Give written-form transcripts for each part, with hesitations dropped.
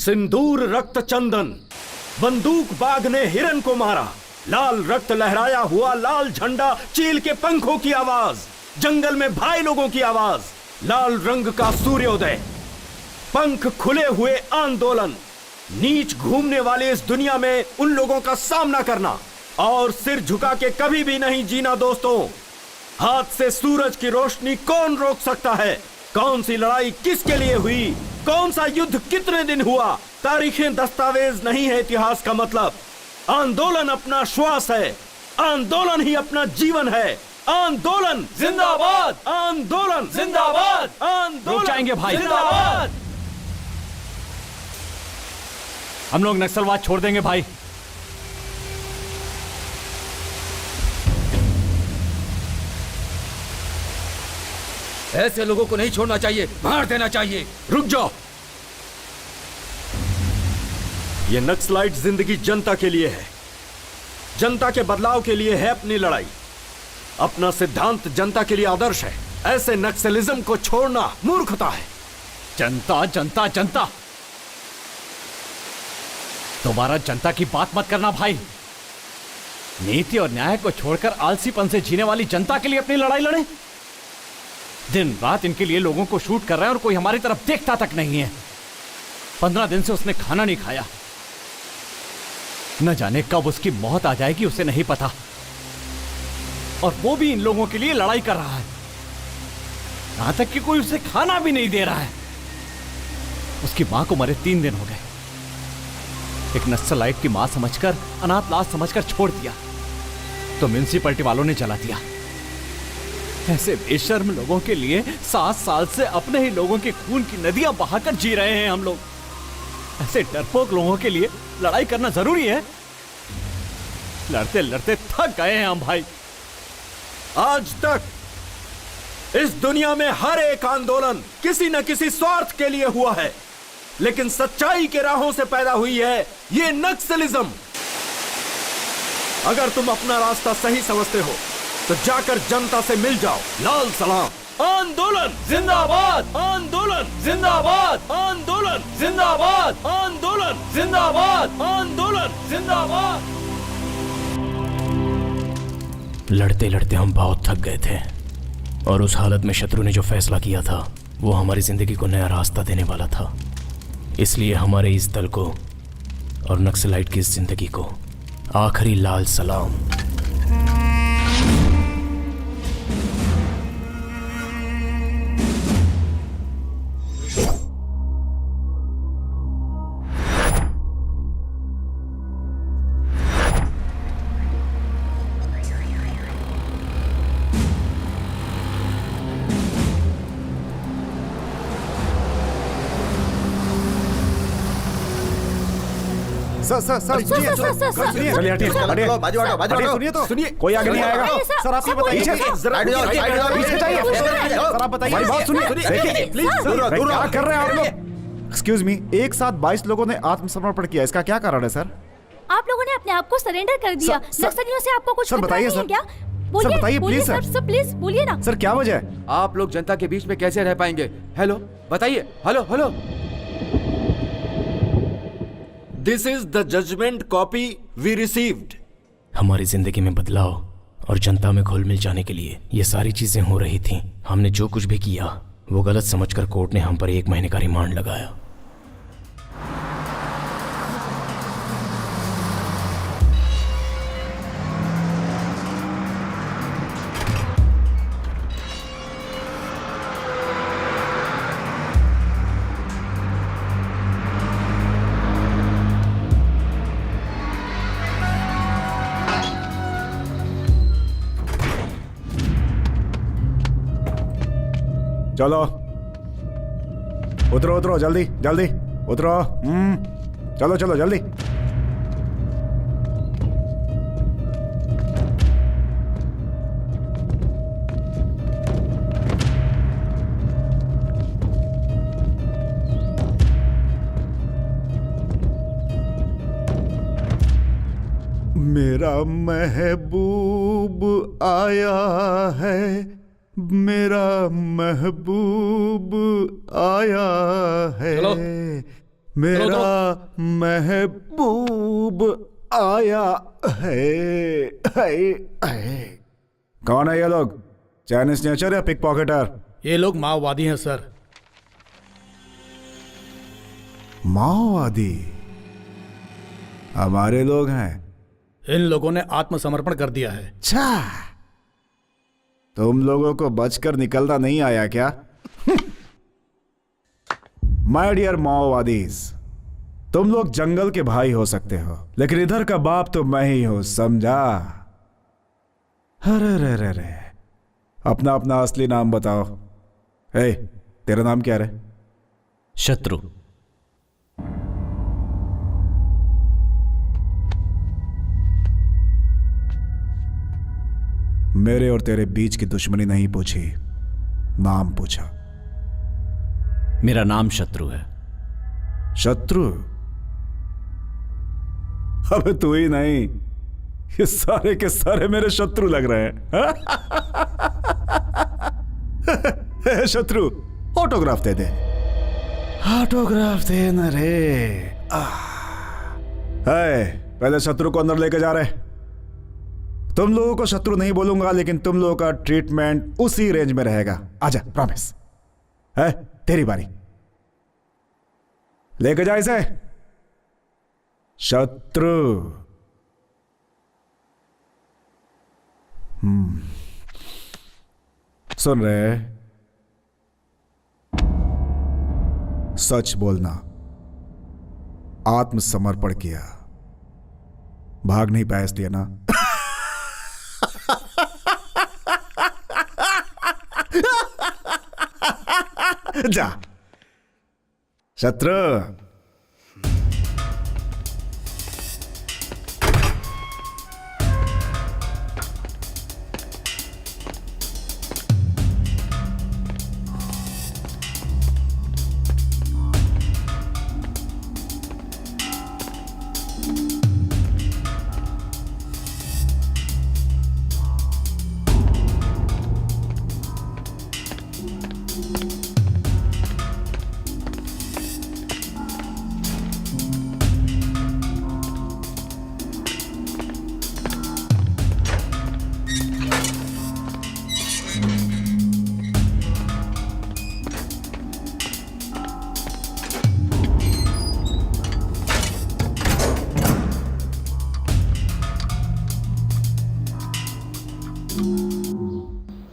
सिंदूर रक्त चंदन, बंदूक बाग ने हिरन को मारा, लाल रक्त लहराया हुआ लाल झंडा, चील के पंखों की आवाज, जंगल में भाई लोगों की आवाज, लाल रंग का सूर्योदय, पंख खुले हुए आंदोलन, नीच घूमने वाले इस दुनिया में उन लोगों का सामना करना और सिर झुका के कभी भी नहीं जीना। दोस्तों, हाथ से सूरज की रोशनी कौन रोक सकता है? कौन सी लड़ाई किसके लिए हुई, कौन सा युद्ध कितने दिन हुआ, तारीखें दस्तावेज नहीं है इतिहास का मतलब। आंदोलन अपना श्वास है, आंदोलन ही अपना जीवन है। आंदोलन जिंदाबाद, आंदोलन जिंदाबाद, आंदोलन रुक जाएंगे भाई। जिंदाबाद। हम लोग नक्सलवाद छोड़ देंगे भाई। ऐसे लोगों को नहीं छोड़ना चाहिए, मार देना चाहिए। रुक जाओ। ये नक्सलाइट जिंदगी जनता के लिए है, जनता के बदलाव के लिए है अपनी लड़ाई। अपना सिद्धांत जनता के लिए आदर्श है। ऐसे नक्सलिज्म को छोड़ना मूर्खता है। जनता जनता जनता, दोबारा जनता की बात मत करना भाई। नीति और न्याय को छोड़कर आलसीपन से जीने वाली जनता के लिए अपनी लड़ाई लड़े। दिन रात इनके लिए लोगों को शूट कर रहे हैं और कोई हमारी तरफ देखता तक नहीं है। 15 दिन से उसने खाना नहीं खाया, न जाने कब उसकी मौत आ जाएगी उसे नहीं पता, और वो भी इन लोगों के लिए लड़ाई कर रहा है। यहां तक कि कोई उसे खाना भी नहीं दे रहा है। उसकी मां को मरे 3 दिन हो गए। एक नक्सलाइट की मां समझकर, अनाथ लाश समझकर छोड़ दिया तो म्युनिसिपैलिटी वालों ने जला दिया। ऐसे बेशर्म लोगों के लिए 7 साल से अपने ही लोगों के खून की नदियां बहाकर जी रहे हैं हम लोग। ऐसे डरपोक लोगों के लिए लड़ाई करना जरूरी है। लड़ते लड़ते थक गए हैं हम भाई। आज तक इस दुनिया में हर एक आंदोलन किसी न किसी स्वार्थ के लिए हुआ है, लेकिन सच्चाई के राहों से पैदा हुई है ये नक्सलिज्म। अगर तुम अपना रास्ता सही समझते हो तो जाकर जनता से मिल जाओ। लाल सलाम। आंदोलन जिंदाबाद, आंदोलन जिंदाबाद, आंदोलन जिंदाबाद, आंदोलन जिंदाबाद, आंदोलन। जिंदाबाद। लड़ते लड़ते हम बहुत थक गए थे और उस हालत में शत्रु ने जो फैसला किया था वो हमारी जिंदगी को नया रास्ता देने वाला था। इसलिए हमारे इस दल को और नक्सलाइट की इस जिंदगी को आखिरी लाल सलाम। सर सुनिए, चलिए हटिए, सुनिए तो सुनिए, कोई आगे नहीं आएगा। सर आप ये बताइए, पीछे जाइए। सर आप बताइए, मेरी बात सुनिए, देखिए प्लीज, क्या कर रहे हैं आप लोग? एक्सक्यूज मी, एक साथ 22 लोगों ने आत्मसमर्पण किया, इसका क्या कारण है सर? आप लोगों ने अपने आप को सरेंडर कर दिया। नक्सलियों से आपको कुछ खतरा नहीं है क्या? सर बताइए प्लीज। सर प्लीज बोलिए ना। सर क्या वजह है? आप लोग जनता के बीच में कैसे रह पाएंगे? हेलो बताइए, hello hello. This is the judgement copy we received. हमारी जिंदगी में बदलाव और जनता में घुल मिल जाने के लिए ये सारी चीजें हो रही थीं। हमने जो कुछ भी किया वो गलत समझकर कोर्ट ने हम पर 1 महीने का रिमांड लगाया। चलो उतरो उतरो, जल्दी जल्दी उतरो। चलो चलो जल्दी। मेरा महबूब आया है, मेरा महबूब आया है। चलो मेरा महबूब आया है। कौन है ये लोग? चाइनीज नेचर या पिक पॉकेटर? ये लोग माओवादी हैं सर। माओवादी? हमारे लोग हैं। इन लोगों ने आत्मसमर्पण कर दिया है। अच्छा, तुम लोगों को बचकर निकलना नहीं आया क्या? माय डियर माओवादीज, तुम लोग जंगल के भाई हो सकते हो, लेकिन इधर का बाप तो मैं ही हूं, समझा? अरे रे रे रे, अपना अपना असली नाम बताओ। ए, तेरा नाम क्या रे? शत्रु। मेरे और तेरे बीच की दुश्मनी नहीं पूछी, नाम पूछा। मेरा नाम शत्रु है। शत्रु? अबे तू ही नहीं, ये सारे के सारे मेरे शत्रु लग रहे हैं। शत्रु, ऑटोग्राफ दे दे। ऑटोग्राफ दे न रे। पहले शत्रु को अंदर लेके जा रहे। तुम लोगों को शत्रु नहीं बोलूंगा, लेकिन तुम लोगों का ट्रीटमेंट उसी रेंज में रहेगा। आजा, प्रॉमिस है। तेरी बारी, लेके जा इसे। शत्रु। सुन रहे? सच बोलना। आत्मसमर्पण किया, भाग नहीं पाया इसलिए ना? जा शत्रु।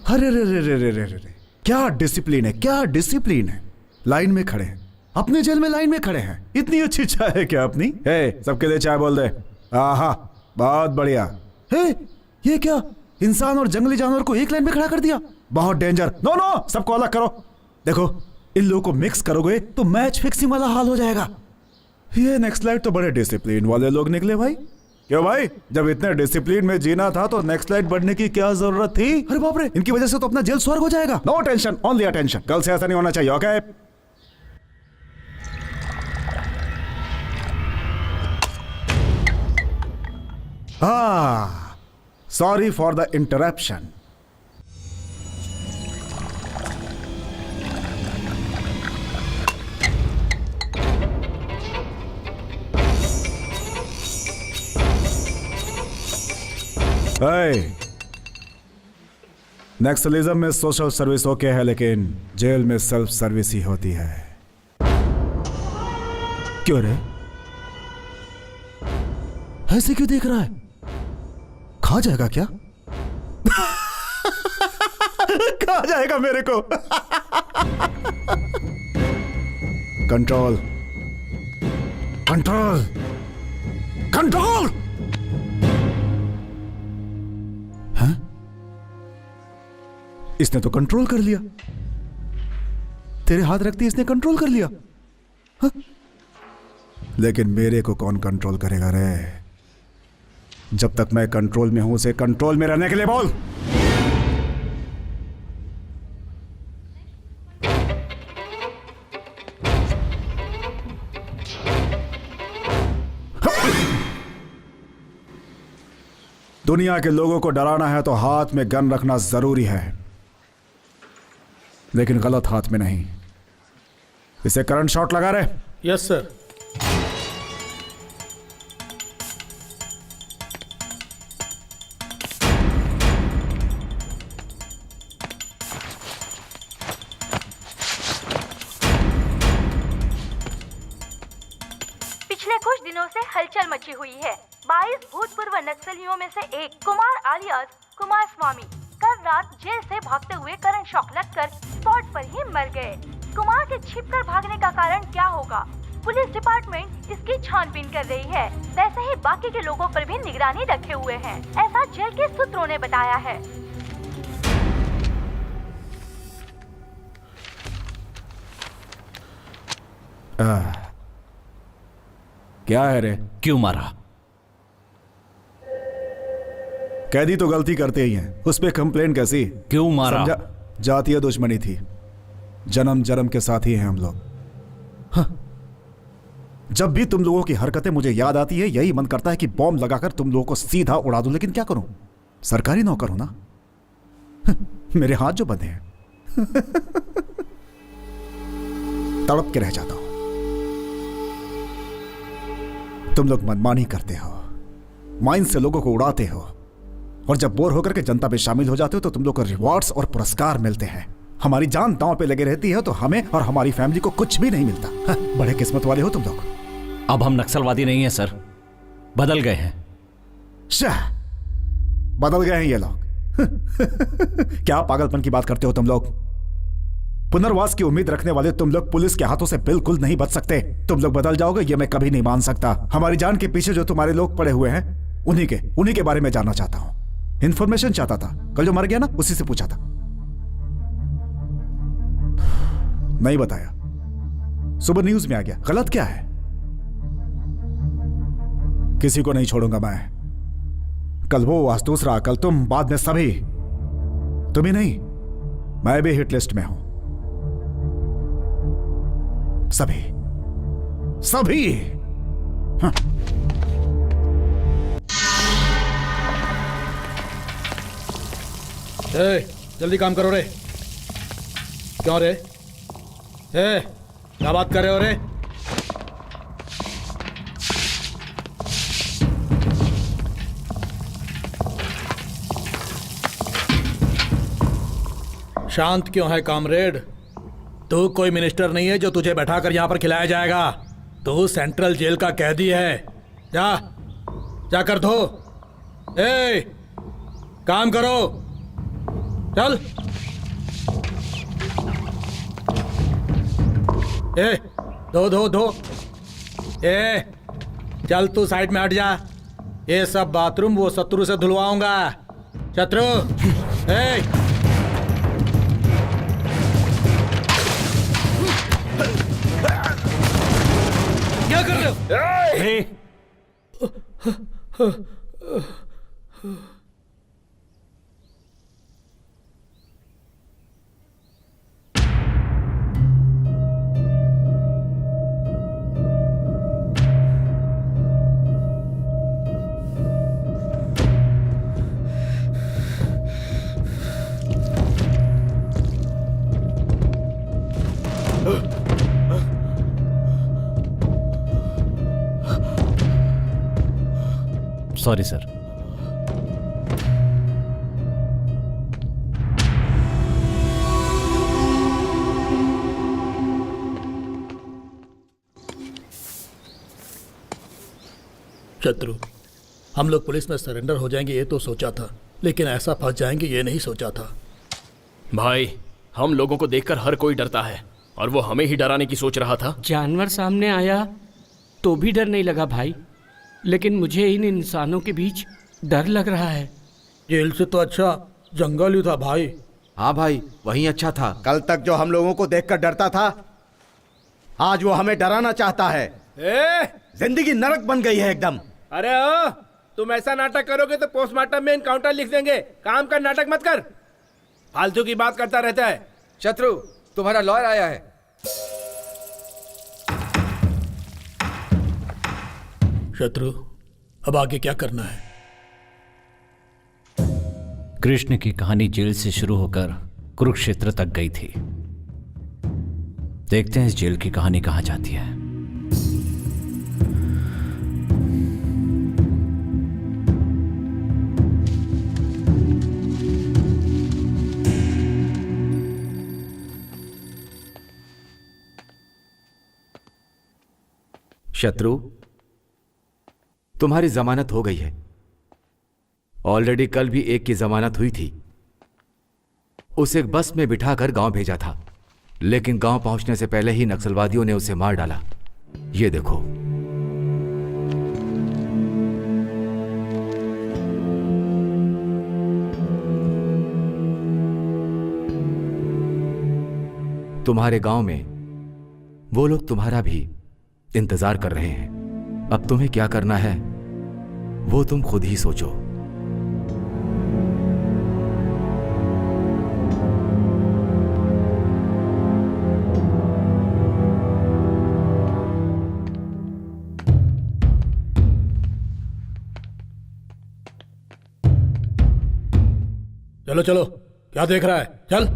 अरे रे रे रे रे रे रे, क्या डिसिप्लिन है, क्या डिसिप्लिन है। लाइन में खड़े हैं, अपने जेल में लाइन में खड़े हैं। इतनी अच्छी चाय है क्या अपनी? सबके लिए चाय बोल दे। आहा, बहुत बढ़िया। ये क्या, इंसान और जंगली जानवर को एक लाइन में खड़ा कर दिया? बहुत डेंजर। नो नो, सबको अलग करो। देखो, इन लोगों को मिक्स करोगे तो मैच फिक्सिंग वाला हाल हो जाएगा। ये नेक्स्ट लाइट तो बड़े डिसिप्लिन वाले लोग निकले भाई। क्यों भाई, जब इतने डिसिप्लिन में जीना था तो नेक्स्ट लाइट बढ़ने की क्या जरूरत थी? अरे बाप रे, इनकी वजह से तो अपना जेल स्वर्ग हो जाएगा। No tension, only attention. कल से ऐसा नहीं होना चाहिए, okay? Sorry for the interruption. Naxalism में सोशल सर्विस ओके है, लेकिन जेल में सेल्फ सर्विस ही होती है। क्यों रे, ऐसे क्यों देख रहा है? खा जाएगा क्या? खा जाएगा मेरे को। Control, control, control. इसने तो कंट्रोल कर लिया। तेरे हाथ रखती इसने कंट्रोल कर लिया। हा? लेकिन मेरे को कौन कंट्रोल करेगा रे? जब तक मैं कंट्रोल में हूं, उसे कंट्रोल में रहने के लिए बोल। दुनिया के लोगों को डराना है तो हाथ में गन रखना जरूरी है, लेकिन गलत हाथ में नहीं। इसे करंट शॉट लगा रहे। Yes sir. पिछले कुछ दिनों से हलचल मची हुई है। 22 भूतपूर्व नक्सलियों में से एक कुमार आलियास कुमार स्वामी कल रात जेल से भागते हुए करंट शॉक लगकर स्पॉट पर ही मर गए। कुमार के छिपकर भागने का कारण क्या होगा? पुलिस डिपार्टमेंट इसकी छानबीन कर रही है। वैसे ही बाकी के लोगों पर भी निगरानी रखे हुए हैं, ऐसा जेल के सूत्रों ने बताया है। क्या है रे? क्यों मारा? कैदी तो गलती करते ही हैं, उस पे कंप्लेन कैसी? क्यों मारा? जातीय दुश्मनी थी, जन्म जन्म के साथी हैं हम लोग। हाँ। जब भी तुम लोगों की हरकतें मुझे याद आती है, यही मन करता है कि बॉम्ब लगाकर तुम लोगों को सीधा उड़ा दूं, लेकिन क्या करूं? सरकारी नौकर हूं ना। मेरे हाथ जो बंधे हैं तड़प के रह जाता हूं। तुम लोग मनमानी करते हो, माइंड से लोगों को उड़ाते हो, और जब बोर होकर के जनता में शामिल हो जाते हो तो तुम लोग को रिवॉर्ड्स और पुरस्कार मिलते हैं। हमारी जान दांव पे लगे रहती है तो हमें और हमारी फैमिली को कुछ भी नहीं मिलता। बड़े किस्मत वाले हो तुम लोग। अब हम नक्सलवादी नहीं हैं सर, बदल गए हैं। शाह, बदल गए हैं ये लोग। क्या पागलपन की बात करते हो तुम लोग? पुनर्वास की उम्मीद रखने वाले तुम लोग पुलिस के हाथों से बिल्कुल नहीं बच सकते। तुम लोग बदल जाओगे ये मैं कभी नहीं मान सकता। हमारी जान के पीछे जो तुम्हारे लोग पड़े हुए हैं उन्हीं के बारे में जानना चाहता हूं। इंफॉर्मेशन चाहता था, कल जो मर गया ना उसी से पूछा था, नहीं बताया। सुबह न्यूज में आ गया, गलत क्या है? किसी को नहीं छोड़ूंगा मैं। कल वो, आज दूसरा, कल तुम, बाद में सभी। तुम ही नहीं, मैं भी हिट लिस्ट में हूं। सभी सभी। हाँ। जल्दी काम करो रे। क्यों रे? क्या बात कर रहे हो रे? शांत क्यों है कामरेड? तू कोई मिनिस्टर नहीं है जो तुझे बैठाकर यहां पर खिलाया जाएगा। तू सेंट्रल जेल का कैदी है। जाकर धो। काम करो, चल। धो। चल तू साइड में हट जा। ये सब बाथरूम वो शत्रु से धुलवाऊंगा। शत्रु, क्या कर रहे हो? Sorry sir. शत्रु, हम लोग पुलिस में सरेंडर हो जाएंगे ये तो सोचा था, लेकिन ऐसा फंस जाएंगे ये नहीं सोचा था। भाई, हम लोगों को देखकर हर कोई डरता है और वो हमें ही डराने की सोच रहा था। जानवर सामने आया तो भी डर नहीं लगा भाई, लेकिन मुझे इन इंसानों के बीच डर लग रहा है। जेल से तो अच्छा जंगल ही था भाई। हाँ भाई, वही अच्छा था। कल तक जो हम लोगों को देखकर डरता था, आज वो हमें डराना चाहता है। जिंदगी नरक बन गई है एकदम। अरे ओ, तुम ऐसा नाटक करोगे तो पोस्टमार्टम में एनकाउंटर लिख देंगे। काम का नाटक मत कर, फालतू की बात करता रहता है। शत्रु, तुम्हारा लॉयर आया है। शत्रु, अब आगे क्या करना है? कृष्ण की कहानी जेल से शुरू होकर कुरुक्षेत्र तक गई थी। देखते हैं इस जेल की कहानी कहां जाती है। शत्रु, तुम्हारी जमानत हो गई है। ऑलरेडी कल भी एक की जमानत हुई थी। उसे बस में बिठाकर गांव भेजा था, लेकिन गांव पहुंचने से पहले ही नक्सलवादियों ने उसे मार डाला। ये देखो। तुम्हारे गांव में वो लोग तुम्हारा भी इंतजार कर रहे हैं। अब तुम्हें क्या करना है वो तुम खुद ही सोचो। चलो चलो, क्या देख रहा है, चल।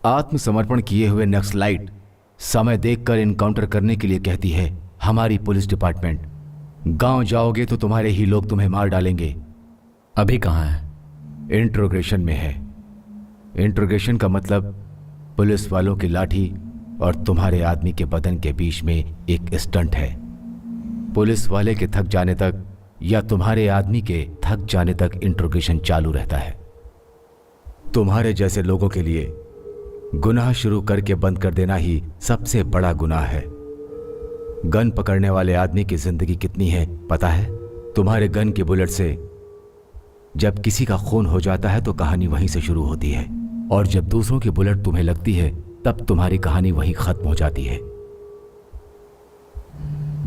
आत्मसमर्पण किए हुए नक्सलाइट समय देखकर इनकाउंटर करने के लिए कहती है हमारी पुलिस डिपार्टमेंट। गांव जाओगे तो तुम्हारे ही लोग तुम्हें मार डालेंगे। अभी कहाँ है? इंट्रोगेशन में है। इंट्रोगेशन का मतलब पुलिस वालों की लाठी और तुम्हारे आदमी के बदन के बीच में एक स्टंट है। पुलिस वाले के थक जाने तक या तुम्हारे आदमी के थक जाने तक इंट्रोगेशन चालू रहता है। तुम्हारे जैसे लोगों के लिए गुनाह शुरू करके बंद कर देना ही सबसे बड़ा गुनाह है। गन पकड़ने वाले आदमी की जिंदगी कितनी है पता है? तुम्हारे गन के बुलेट से जब किसी का खून हो जाता है तो कहानी वहीं से शुरू होती है, और जब दूसरों की बुलेट तुम्हें लगती है तब तुम्हारी कहानी वहीं खत्म हो जाती है।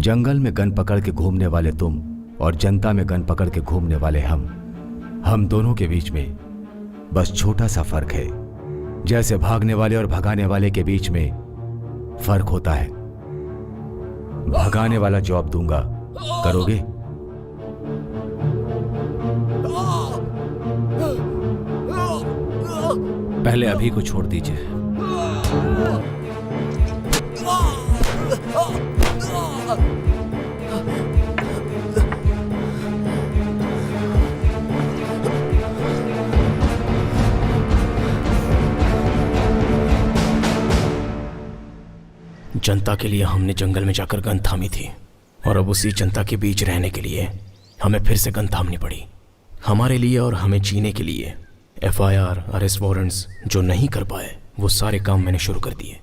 जंगल में गन पकड़ के घूमने वाले तुम और जनता में गन पकड़ के घूमने वाले हम दोनों के बीच में बस छोटा सा फर्क है। जैसे भागने वाले और भगाने वाले के बीच में फर्क होता है। भगाने वाला जॉब दूंगा, करोगे? पहले अभी को छोड़ दीजिए। जनता के लिए हमने जंगल में जाकर गन थामी थी, और अब उसी जनता के बीच रहने के लिए हमें फिर से गन थामनी पड़ी। हमारे लिए और हमें जीने के लिए FIR, अरेस्ट वारंट्स जो नहीं कर पाए वो सारे काम मैंने शुरू कर दिए।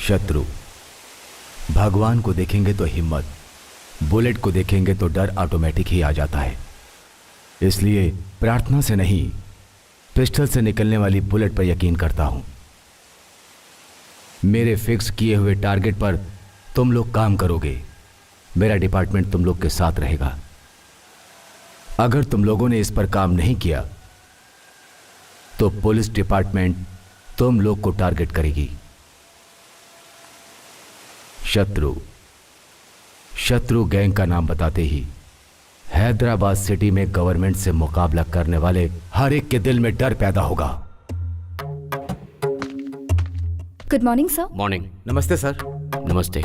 शत्रु। भगवान को देखेंगे तो हिम्मत, बुलेट को देखेंगे तो डर ऑटोमेटिक ही आ जाता है। इसलिए प्रार्थना से नहीं, पिस्टल से निकलने वाली बुलेट पर यकीन करता हूं। मेरे फिक्स किए हुए टारगेट पर तुम लोग काम करोगे, मेरा डिपार्टमेंट तुम लोग के साथ रहेगा। अगर तुम लोगों ने इस पर काम नहीं किया तो पुलिस डिपार्टमेंट तुम लोग को टारगेट करेगी। शत्रु गैंग का नाम बताते ही हैदराबाद सिटी में गवर्नमेंट से मुकाबला करने वाले हर एक के दिल में डर पैदा होगा। Good morning sir. मॉर्निंग। नमस्ते सर। नमस्ते।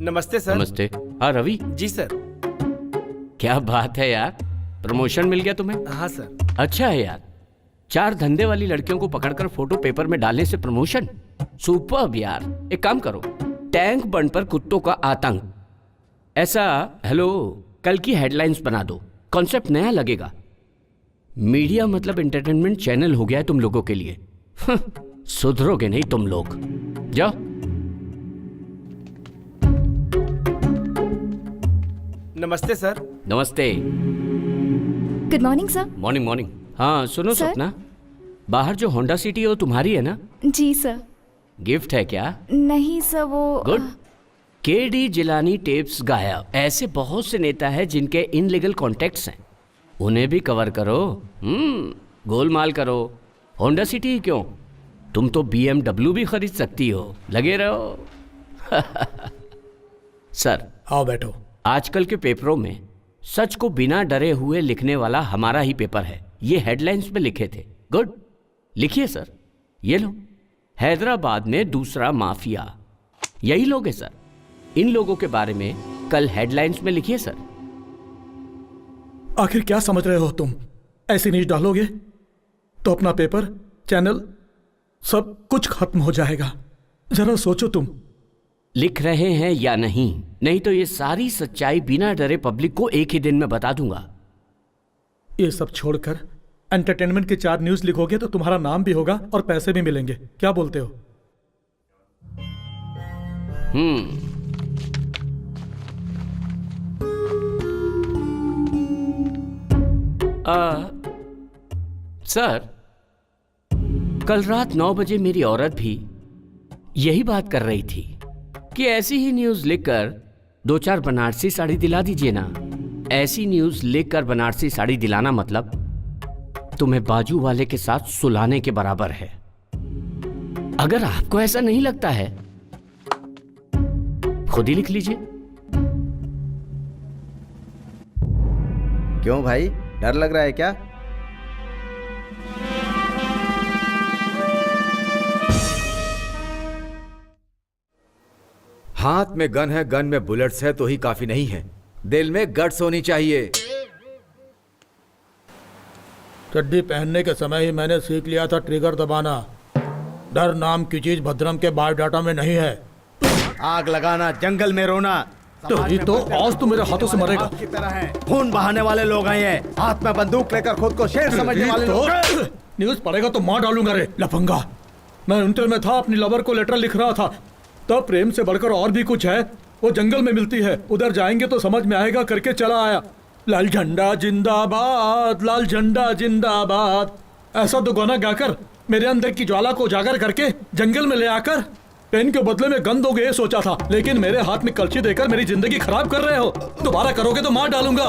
नमस्ते सर। नमस्ते। हाँ रवि। जी सर। क्या बात है यार, प्रमोशन मिल गया तुम्हें? हाँ सर। अच्छा है यार, 4 धंधे वाली लड़कियों को पकड़कर फोटो पेपर में डालने से प्रमोशन, सुपर्ब यार। एक काम करो, टैंक बंड पर कुत्तों का आतंक, ऐसा हेलो कल की हेडलाइंस बना दो। कॉन्सेप्ट नया लगेगा। मीडिया मतलब एंटरटेनमेंट चैनल हो गया है तुम लोगों के लिए। सुधरोगे नहीं तुम लोग। जाओ। नमस्ते सर। नमस्ते। Good morning sir. Morning morning. हाँ सुनो सर? सपना, बाहर जो होंडा सिटी है वो तुम्हारी है ना? जी सर। गिफ्ट है क्या? नहीं सर, वो गुड। केडी जिलानी टेप्स गायब। ऐसे बहुत से नेता हैं जिनके इनलीगल कॉन्टेक्ट्स हैं, उन्हें भी कवर करो। गोलमाल करो। होंडा सिटी ही क्यों, तुम तो BMW भी खरीद सकती हो। लगे रहो। सर आओ बैठो। आजकल के पेपरों में सच को बिना डरे हुए लिखने वाला हमारा ही पेपर है। ये हेडलाइंस में लिखे थे। गुड, लिखिए सर। ये लो, हैदराबाद में दूसरा माफिया। यही लोग हैं सर। इन लोगों के बारे में कल हेडलाइंस में लिखिए सर। आखिर क्या समझ रहे हो तुम? ऐसी न्यूज डालोगे तो अपना पेपर, चैनल, सब कुछ खत्म हो जाएगा। जरा सोचो तुम। लिख रहे हैं या नहीं? नहीं तो ये सारी सच्चाई बिना डरे पब्लिक को एक ही दिन में बता दूंगा। ये सब छोड़कर एंटरटेनमेंट के 4 न्यूज लिखोगे तो तुम्हारा नाम भी होगा और पैसे भी मिलेंगे। क्या बोलते हो? सर, कल रात 9 बजे मेरी औरत भी यही बात कर रही थी कि ऐसी ही न्यूज लिखकर 2-4 बनारसी साड़ी दिला दीजिए ना। ऐसी न्यूज लिखकर बनारसी साड़ी दिलाना मतलब तुम्हें बाजू वाले के साथ सुलाने के बराबर है। अगर आपको ऐसा नहीं लगता है, खुद ही लिख लीजिए। क्यों भाई, डर लग रहा है क्या? हाथ में गन है, गन में बुलेट्स है तो ही काफी नहीं है, दिल में गट्स होनी चाहिए। चड्डी पहनने के समय ही मैंने सीख लिया था ट्रिगर दबाना। डर नाम की चीज भद्रम के बायोडाटा में नहीं है। आग लगाना, जंगल में रोना, तो ये तो आज तो मेरे हाथों से मरेगा। की तरह है। खून बहाने वाले लोग हैं ये, हाथ में बंदूक लेकर खुद को शेर समझने वाले लोग। न्यूज पढ़ेगा तो मार डालूंगा रे लफंगा। मैं इंटर में था, अपनी लवर को लेटर लिख रहा था, तब प्रेम से बढ़कर और भी कुछ है, वो जंगल में मिलती है, उधर जाएंगे तो समझ में आएगा करके चला आया। लाल झंडा जिंदाबाद, लाल झंडा जिंदाबाद, ऐसा दो गाना गाकर मेरे अंदर की ज्वाला को उजागर करके जंगल में ले आकर पेन के बदले में गन दोगे ये सोचा था, लेकिन मेरे हाथ में कलची देकर मेरी जिंदगी खराब कर रहे हो। दोबारा करोगे तो मार डालूंगा।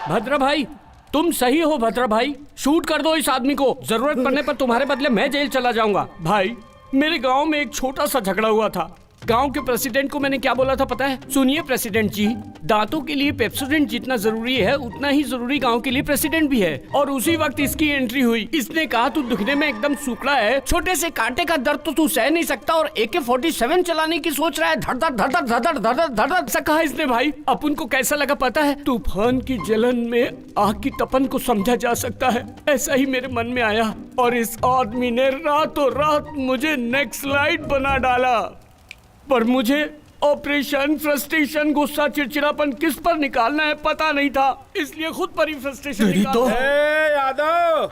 भद्रा भाई, तुम सही हो। भद्रा भाई, शूट कर दो इस आदमी को। जरूरत पड़ने पर तुम्हारे बदले मैं जेल चला जाऊंगा। भाई, मेरे गांव में एक छोटा सा झगड़ा हुआ था। गांव के प्रेसिडेंट को मैंने क्या बोला था पता है? सुनिए प्रेसिडेंट जी, दांतों के लिए पेप्सोडेंट जितना जरूरी है उतना ही जरूरी गांव के लिए प्रेसिडेंट भी है। और उसी वक्त इसकी एंट्री हुई। इसने कहा तू दुखने में एकदम सूखड़ा है, छोटे से कांटे का दर्द तो तू सह नहीं सकता और AK-47 चलाने की सोच रहा है। धड़ धड़ धड़ धड़ धड़ धड़ धड़ धड़ ऐसा कहा इसने। भाई, अपन को कैसा लगा पता है? तूफान की जलन में आग की तपन को समझा जा सकता है, ऐसा ही मेरे मन में आया। और इस आदमी ने रातों रात मुझे नेक्स्ट लाइट बना डाला। पर मुझे ऑपरेशन, फ्रस्ट्रेशन, गुस्सा, चिड़चिड़ापन किस पर निकालना है पता नहीं था, इसलिए खुद पर ही फ्रस्ट्रेशन निकाला। यादव,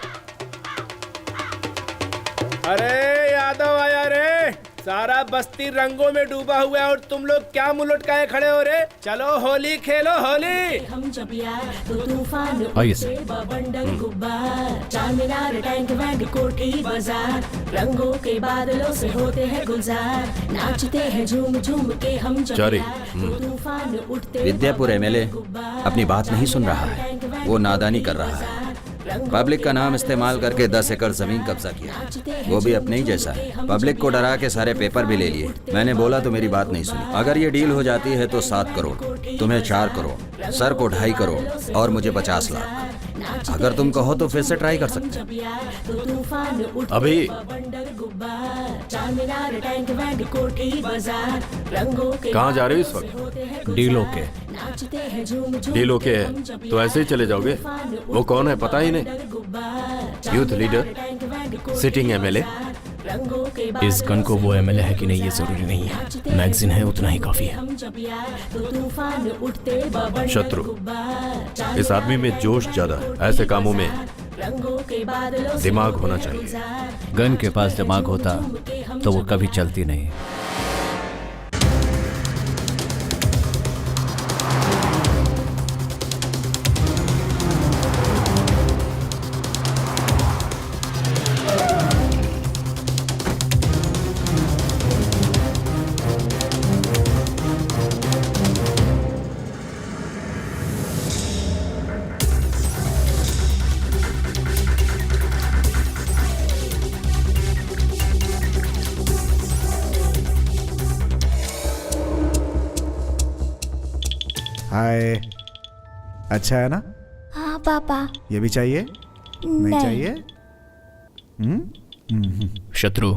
अरे यादव आया रे। सारा बस्ती रंगों में डूबा हुआ है और तुम लोग क्या मुंह लटकाए खड़े हो रे? चलो होली खेलो होली। हम जब यार तो तूफान आइए उठते बबंडर गुब्बार, चारमीनार टैंक बैंड कोठी बाजार, रंगों के बादलों से होते हैं गुलजार, नाचते हैं झूम झूम के हम जब यार तो तूफान उठते। विद्यापुर एमएलए अपनी बात नहीं सुन रहा है, वो नादानी कर रहा है। पब्लिक का नाम इस्तेमाल करके 10 एकड़ जमीन कब्जा किया, वो भी अपने ही जैसा है। पब्लिक को डरा के सारे पेपर भी ले लिए। मैंने बोला तो मेरी बात नहीं सुनी। अगर ये डील हो जाती है तो 7 करोड़, तुम्हें 4 करोड़, सर को 2.5 करोड़ और मुझे 50 लाख। अगर तुम कहो तो फिर से ट्राई कर सकते हैं। अभी कहाँ जा रहे हो इस वक्त? डीलों के। डीलों के तो ऐसे ही चले जाओगे? वो कौन है पता ही नहीं। Youth leader, sitting MLA. इस गन को वो एमएलए है कि नहीं ये जरूरी नहीं है, मैगजीन है उतना ही काफी है। शत्रु, इस आदमी में जोश ज्यादा है। ऐसे कामों में दिमाग होना चाहिए। गन के पास दिमाग होता तो वो कभी चलती नहीं। हाय, अच्छा है ना? हाँ पापा। ये भी चाहिए? नहीं चाहिए? शत्रु,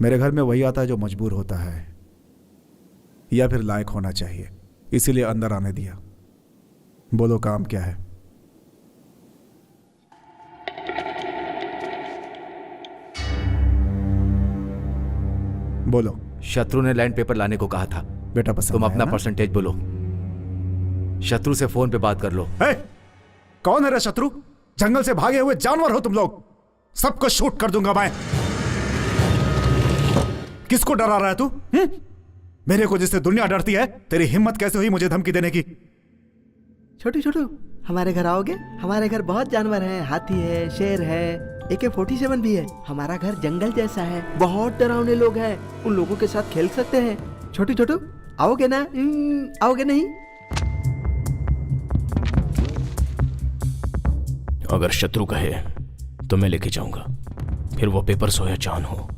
मेरे घर में वही आता है जो मजबूर होता है या फिर लायक होना चाहिए, इसीलिए अंदर आने दिया। बोलो काम क्या है? बोलो। शत्रु ने लैंड पेपर लाने को कहा था। बेटा पसंद तुम अपना ना? परसेंटेज बोलो। शत्रु से फोन पे बात कर लो। कौन है रे शत्रु? जंगल से भागे हुए जानवर हो तुम लोग। सबको शूट कर दूंगा मैं। किसको डरा रहा है तू? मेरे को जिससे दुनिया डरती है, तेरी हिम्मत कैसे हुई मुझे धमकी देने की? छोटू छोटू, हमारे घर आओगे? हमारे घर बहुत जानवर हैं, हाथी है, शेर है, AK-47 भी है। हमारा घर जंगल जैसा है, बहुत डरावने लोग हैं। उन लोगों के साथ खेल सकते हैं। छोटू छोटू, आओगे ना? आओगे नहीं? अगर शत्रु कहे तो मैं लेके जाऊंगा, फिर वो पेपर हो या जान हो।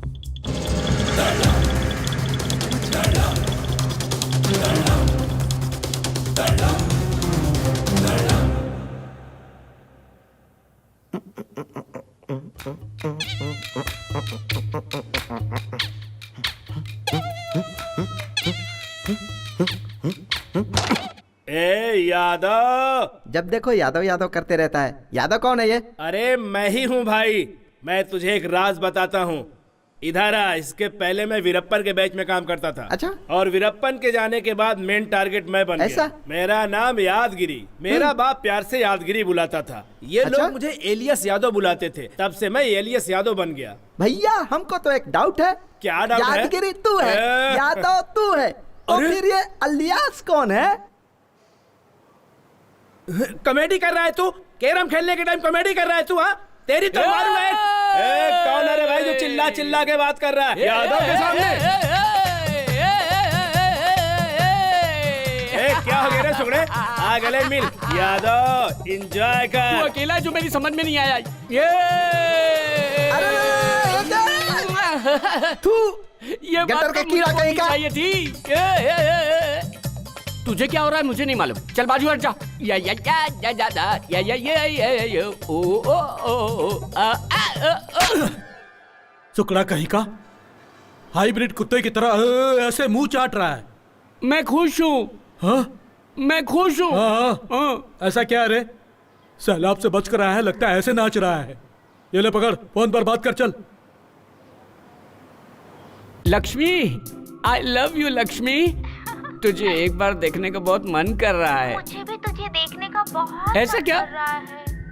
ए यादव, जब देखो यादव यादव करते रहता है। यादव कौन है ये? अरे मैं ही हूँ भाई। मैं तुझे एक राज बताता हूँ। इधर आ। इसके पहले मैं वीरप्पन के बैच में काम करता था। अच्छा। और वीरप्पन के जाने के बाद मेन टारगेट मैं बन ऐसा? गया। मेरा नाम यादगिरी। मेरा बाप प्यार से यादगिरी बुलाता था। ये अच्छा? लोग मुझे एलियस यादव बुलाते थे, तब से मैं एलियस यादव बन गया। भैया हमको तो एक डाउट है। क्या डाउट है? यादगिरी तू है, यादव तू है, और फिर ये अलियास कौन है? कॉमेडी कर रहा है तू? कैरम खेलने के टाइम कॉमेडी कर रहा है तू? हाँ, तेरी तो मारू है। कौन है रे भाई जो चिल्ला चिल्ला के बात कर रहा है यादव के सामने? क्या हो गया रे सुगड़े? आ गले मिल। यादव एंजॉय कर। तू अकेला जो मेरी समझ में नहीं आया। ये तू ये बात का कीड़ा कहीं का चाहिए थी। तुझे क्या हो रहा है मुझे नहीं मालूम। चल बाजू हट जा। या या या या या या या या ओ ओ ओ सुकड़ा कहीं का हाइब्रिड कुत्ते की तरह ऐसे मुंह चाट रहा है। मैं खुश हूँ। हाँ? मैं खुश हूँ। हाँ। ऐसा क्या रे? सैलाब से बच कर आया है, लगता है ऐसे नाच रहा है। ये ले पकड़, फोन पर बात कर चल। Lakshmi, I love you Lakshmi. तुझे एक बार देखने का बहुत मन कर रहा है। मुझे भी तुझे देखने का बहुत ऐसा मन क्या? कर रहा है।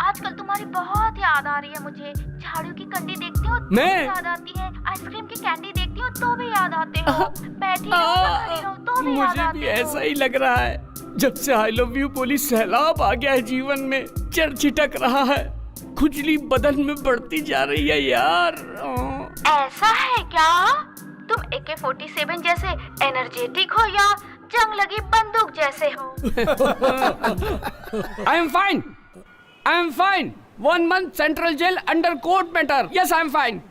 आजकल तुम्हारी बहुत याद आ रही है मुझे। झाड़ू की कंडी देखती हूँ तो मैं? याद आती है, आइसक्रीम की कैंडी देखती हूँ तो भी याद आते हो, बैठी रहूं तो भी याद मुझे आते भी हो। ऐसा ही लग रहा है। जब से आई लव यू पुलिस सैलाब आ गया है जीवन में, चर छिटक रहा है, खुजली बदन में बढ़ती जा रही है यार। ऐसा है क्या? तुम AK-47 जैसे एनर्जेटिक हो या जंग लगी बंदूक जैसे हो? I am fine, I am fine. 1 month central jail under court matter. Yes I am fine.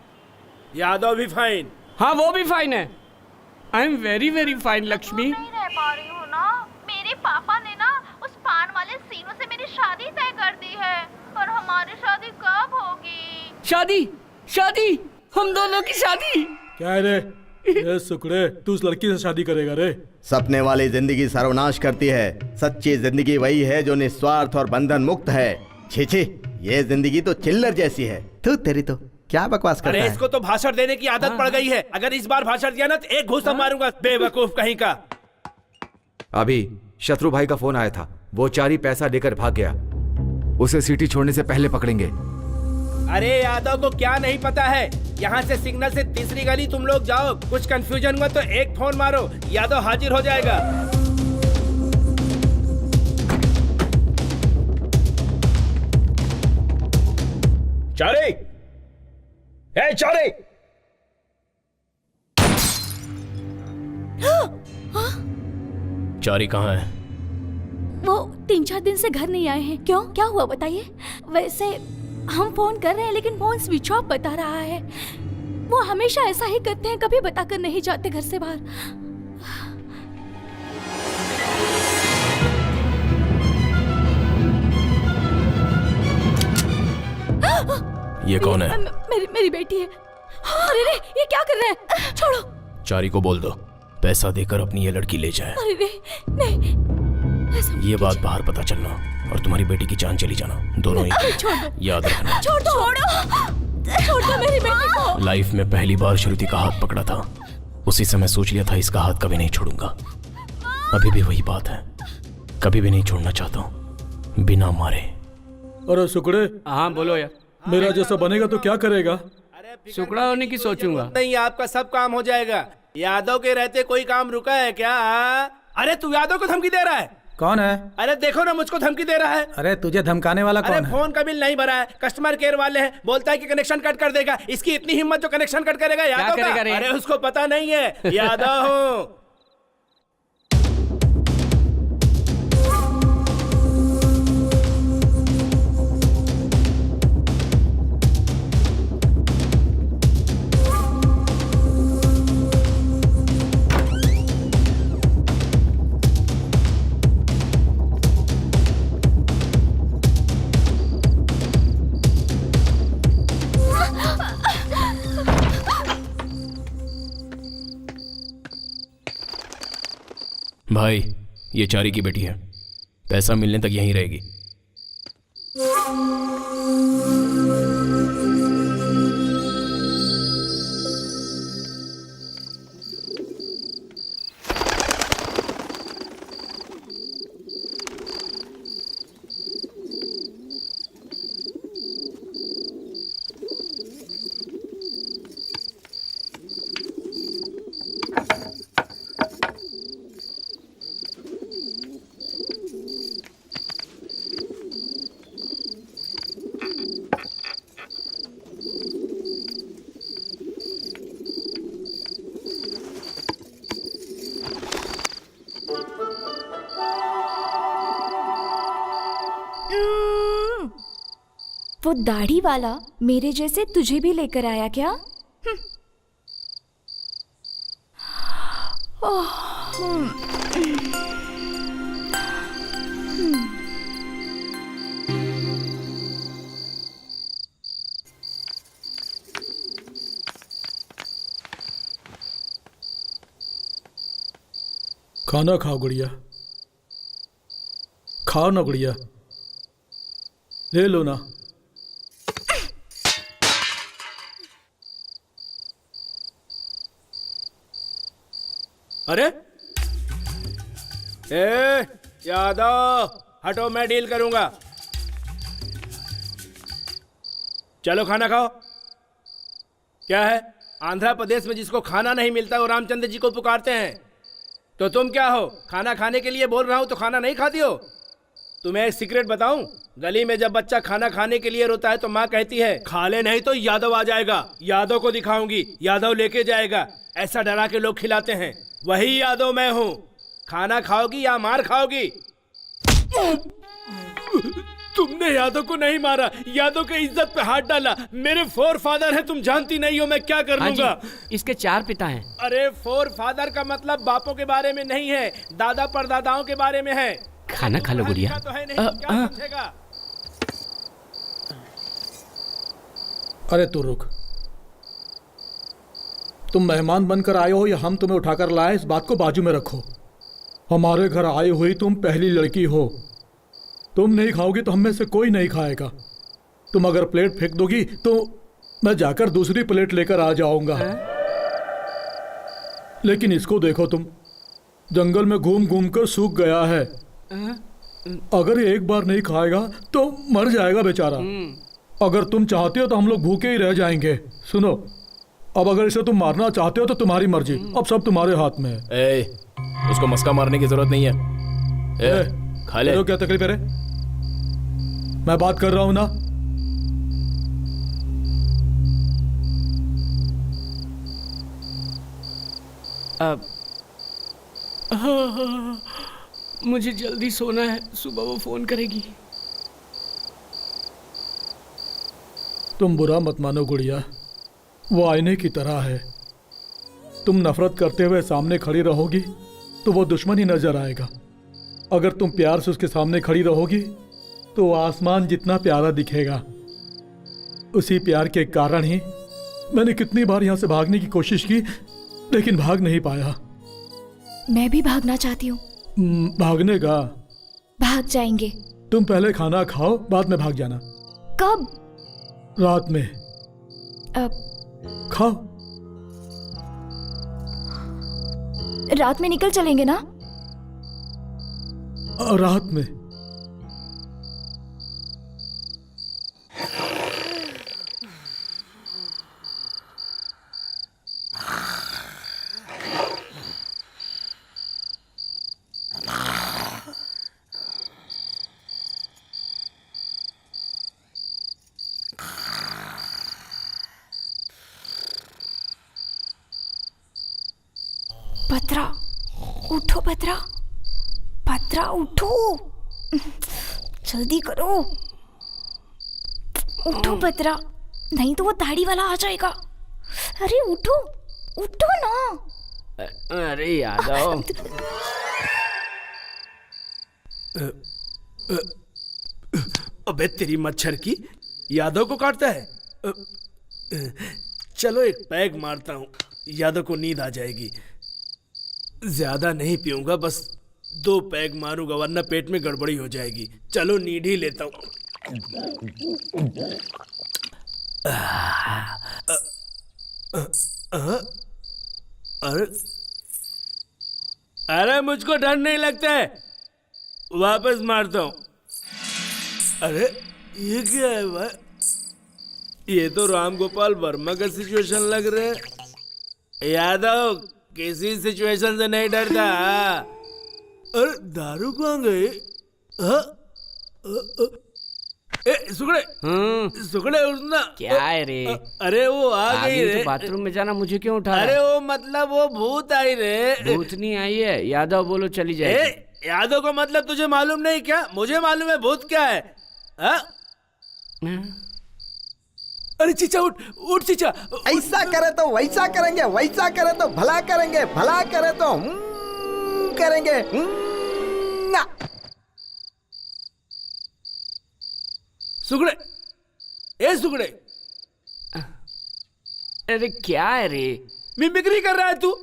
Yadav भी फाइन। हाँ वो भी फाइन है। I am very very fine Lakshmi. नहीं रह पा रही हूँ ना। मेरे पापा ने ना उस पान वाले सीनू से मेरी शादी तय कर दी है, और हमारी शादी कब होगी? शादी शादी हम दोनों की शादी। क्या है रे? ए सुकड़े, तू उस लड़की से शादी करेगा रे? सपने वाली जिंदगी सर्वनाश करती है। सच्ची जिंदगी वही है जो निस्वार्थ और बंधन मुक्त है। छी छी, ये जिंदगी तो चिल्लर जैसी है। तू तेरी तो क्या बकवास करता अरे है? इसको तो भाषण देने की आदत पड़ गई है। अगर इस बार भाषण दिया ना तो एक घूसा मारूंगा, बेवकूफ कहीं का। अभी शत्रु भाई का फोन आया था, वो चारी पैसा लेकर भाग गया। उसे सिटी छोड़ने से पहले पकड़ेंगे। अरे यादव को क्या नहीं पता है, यहाँ से सिग्नल से तीसरी गली तुम लोग जाओ, कुछ कंफ्यूजन हुआ तो एक फोन मारो, यादव हाजिर हो जाएगा। चारे, ए चारे, चारी कहाँ है? वो 3-4 दिन से घर नहीं आए हैं। क्यों, क्या हुआ बताइए? वैसे हम फोन कर रहे हैं लेकिन फोन स्विच ऑफ बता रहा है। वो हमेशा ऐसा ही करते हैं, कभी बताकर नहीं जाते घर से बाहर। ये कौन है? मेरी बेटी है। अरे रे, ये क्या कर रहे हैं? छोड़ो। चारी को बोल दो पैसा देकर अपनी ये लड़की ले जाए। अरे रे, नहीं। ये बात बाहर पता चलना और तुम्हारी बेटी की जान चली जाना, दोनों ही। याद रखना। छोड़ दो मेरी बेटी को। लाइफ में पहली बार श्रुति का हाथ पकड़ा था, उसी समय सोच लिया था इसका हाथ कभी नहीं छोड़ूंगा। अभी भी वही बात है, कभी भी नहीं छोड़ना चाहता हूँ बिना मारे। अरे सुकड़े। हाँ बोलो यार। मेरा जैसा बनेगा तो क्या करेगा? सुकड़ा होने की सोचूंगा। नहीं, आपका सब काम हो जाएगा। यादव के रहते कोई काम रुका है क्या? अरे तू यादव को धमकी दे रहा है? कौन है? अरे देखो ना, मुझको धमकी दे रहा है। अरे तुझे धमकाने वाला कौन है? अरे फोन का बिल नहीं भरा है, कस्टमर केयर वाले हैं, बोलता है कि कनेक्शन कट कर देगा। इसकी इतनी हिम्मत जो कनेक्शन कट करेगा यादव का? अरे उसको पता नहीं है, यादव हूँ। भाई, ये चारी की बेटी है, पैसा मिलने तक यहीं रहेगी। वो दाढ़ी वाला मेरे जैसे तुझे भी लेकर आया क्या? खाना खाओ गुड़िया, खाओ ना गुड़िया, ले लो ना। अरे ए यादव, हटो, मैं डील करूंगा। चलो खाना खाओ। क्या है, आंध्र प्रदेश में जिसको खाना नहीं मिलता वो रामचंद्र जी को पुकारते हैं। तो तुम क्या हो, खाना खाने के लिए बोल रहा हूं तो खाना नहीं खाती हो? तुम्हें एक सीक्रेट बताऊं, गली में जब बच्चा खाना खाने के लिए रोता है तो माँ कहती है खा ले नहीं तो यादव आ जाएगा, यादव को दिखाऊंगी, यादव लेके जाएगा। ऐसा डरा के लोग खिलाते हैं, वही यादव मैं हूँ। खाना खाओगी या मार खाओगी? तुमने यादव को नहीं मारा, यादव के इज्जत पे हाथ डाला। मेरे फोर फादर है, तुम जानती नहीं हो मैं क्या कर लूंगा। इसके 4 पिता हैं। अरे फोर फादर का मतलब बापों के बारे में नहीं है, दादा परदादाओं के बारे में है। खाना खा लो गुड़िया। तो है नहीं, क्या समझेगा? अरे तू रुक, तुम मेहमान बनकर आए हो या हम तुम्हें उठाकर लाए, इस बात को बाजू में रखो। हमारे घर आई हुई तुम पहली लड़की हो। तुम नहीं खाओगी तो हम में से कोई नहीं खाएगा। तुम अगर प्लेट फेंक दोगी तो मैं जाकर दूसरी प्लेट लेकर आ जाऊंगा। लेकिन इसको देखो, तुम जंगल में घूम घूम कर सूख गया है। अगर ये एक बार नहीं खाएगा तो मर जाएगा बेचारा। अगर तुम चाहते हो तो हम लोग भूखे ही रह जाएंगे। सुनो, अब अगर इसे तुम मारना चाहते हो तो तुम्हारी मर्जी, अब सब तुम्हारे हाथ में है। उसको मस्का मारने की जरूरत नहीं है। खा ले। क्या तकलीफ है रे? मैं बात कर रहा हूं ना। अब मुझे जल्दी सोना है, सुबह वो फोन करेगी। तुम बुरा मत मानो गुड़िया, वो आईने की तरह है। तुम नफरत करते हुए सामने खड़ी रहोगी तो वो दुश्मन ही नजर आएगा। अगर तुम प्यार से उसके सामने खड़ी रहोगी तो आसमान जितना प्यारा दिखेगा। उसी प्यार के कारण ही मैंने कितनी बार यहाँ से भागने की कोशिश की, लेकिन भाग नहीं पाया। मैं भी भागना चाहती हूँ। भागने का? भाग जाएंगे। तुम पहले खाना खाओ, बाद में भाग जाना। कब? रात में। अब खाओ। रात में निकल चलेंगे ना? रात में। भद्रा, उठो भद्रा, भद्रा उठो, जल्दी करो, उठो भद्रा, नहीं तो वो दाढ़ी वाला आ जाएगा। अरे उठो, उठो ना। अरे यादव। अबे तेरी मच्छर की, यादव को काटता है। चलो एक पैग मारता हूँ, यादव को नींद आ जाएगी। ज्यादा नहीं पीऊंगा, बस 2 पैग मारूंगा वरना पेट में गड़बड़ी हो जाएगी। चलो नींद ही लेता हूँ। अरे अरे मुझको डर नहीं लगता है, वापस मारता हूँ। अरे ये क्या है भाई? ये तो राम गोपाल वर्मा का सिचुएशन लग रहा है। यादव किसी सिचुएशन से नहीं डरता। अरे दारू कहाँ गई? सुगड़े, सुगड़े उठना। क्या है रे? अरे वो आ गई रे। तो बाथरूम में जाना, मुझे क्यों उठा? अरे वो मतलब वो भूत आई रे। भूत नहीं आई है, यादव बोलो चली जाए। यादव का मतलब तुझे मालूम नहीं क्या? मुझे मालूम है भूत क्या है। अरे चीचा उठ, उठ चीचा। ऐसा करे तो वैसा करेंगे, वैसा करे तो भला करेंगे, भला करे तो करेंगे। ना। सुगड़े, ए सुगड़े। अरे क्या है रे? मिमिक्री कर रहा है तू?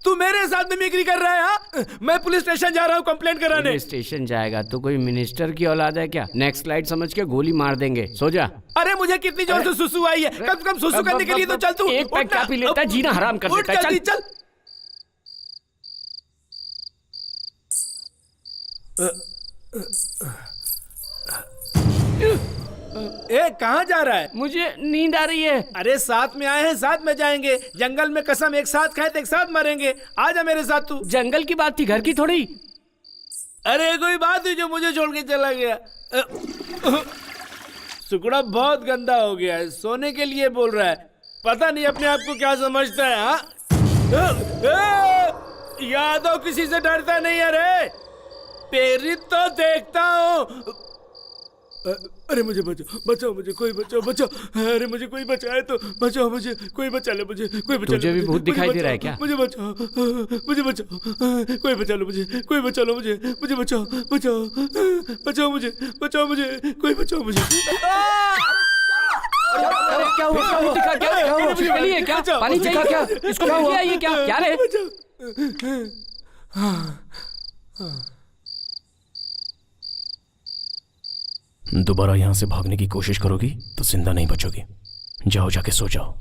तू मेरे साथ मिमिक्री कर रहा है? हाँ? मैं पुलिस स्टेशन जा रहा हूँ कंप्लेंट कराने। पुलिस स्टेशन जाएगा तो कोई मिनिस्टर की औलाद है क्या? नेक्स्ट स्लाइड समझ के गोली मार देंगे, सो जा। अरे मुझे कितनी जोर से सुसु आई है, कम से कम सुसु करने के लिए तो चल तू। एक पैक क्या पी लेता है, जीना हराम कर देता है। चल ए कहाँ जा रहा है? मुझे नींद आ रही है। अरे साथ में आए हैं, साथ में जाएंगे। जंगल में कसम एक साथ खाए तो एक साथ मरेंगे। आजा मेरे साथ तू। जंगल की बात थी, घर की थोड़ी। अरे कोई बात हुई जो मुझे छोड़ के चला गया। सुकड़ा बहुत गंदा हो गया है, सोने के लिए बोल रहा है। पता नहीं अपने आप को क्या समझता है। हाँ यादव किसी से डरता नहीं है रे। प्रेरित तो देखता हूँ। अरे मुझे बचाओ, बचाओ मुझे, कोई बचाओ, बचाओ। अरे मुझे कोई बचाए तो बचाओ, मुझे कोई बचा ले, मुझे कोई बचा ले। तुझे भी भूत दिखाई दे रहा है क्या? मुझे बचाओ, मुझे बचाओ, कोई बचा लो मुझे, कोई बचा लो मुझे, मुझे बचाओ, बचाओ, बचाओ मुझे, बचाओ मुझे, कोई बचाओ मुझे। क्या हुआ? क्या पानी चाहिए क्या? इसको क्या? ये क्या क्या रे? दोबारा यहां से भागने की कोशिश करोगी तो जिंदा नहीं बचोगी। जाओ, जाके सो जाओ।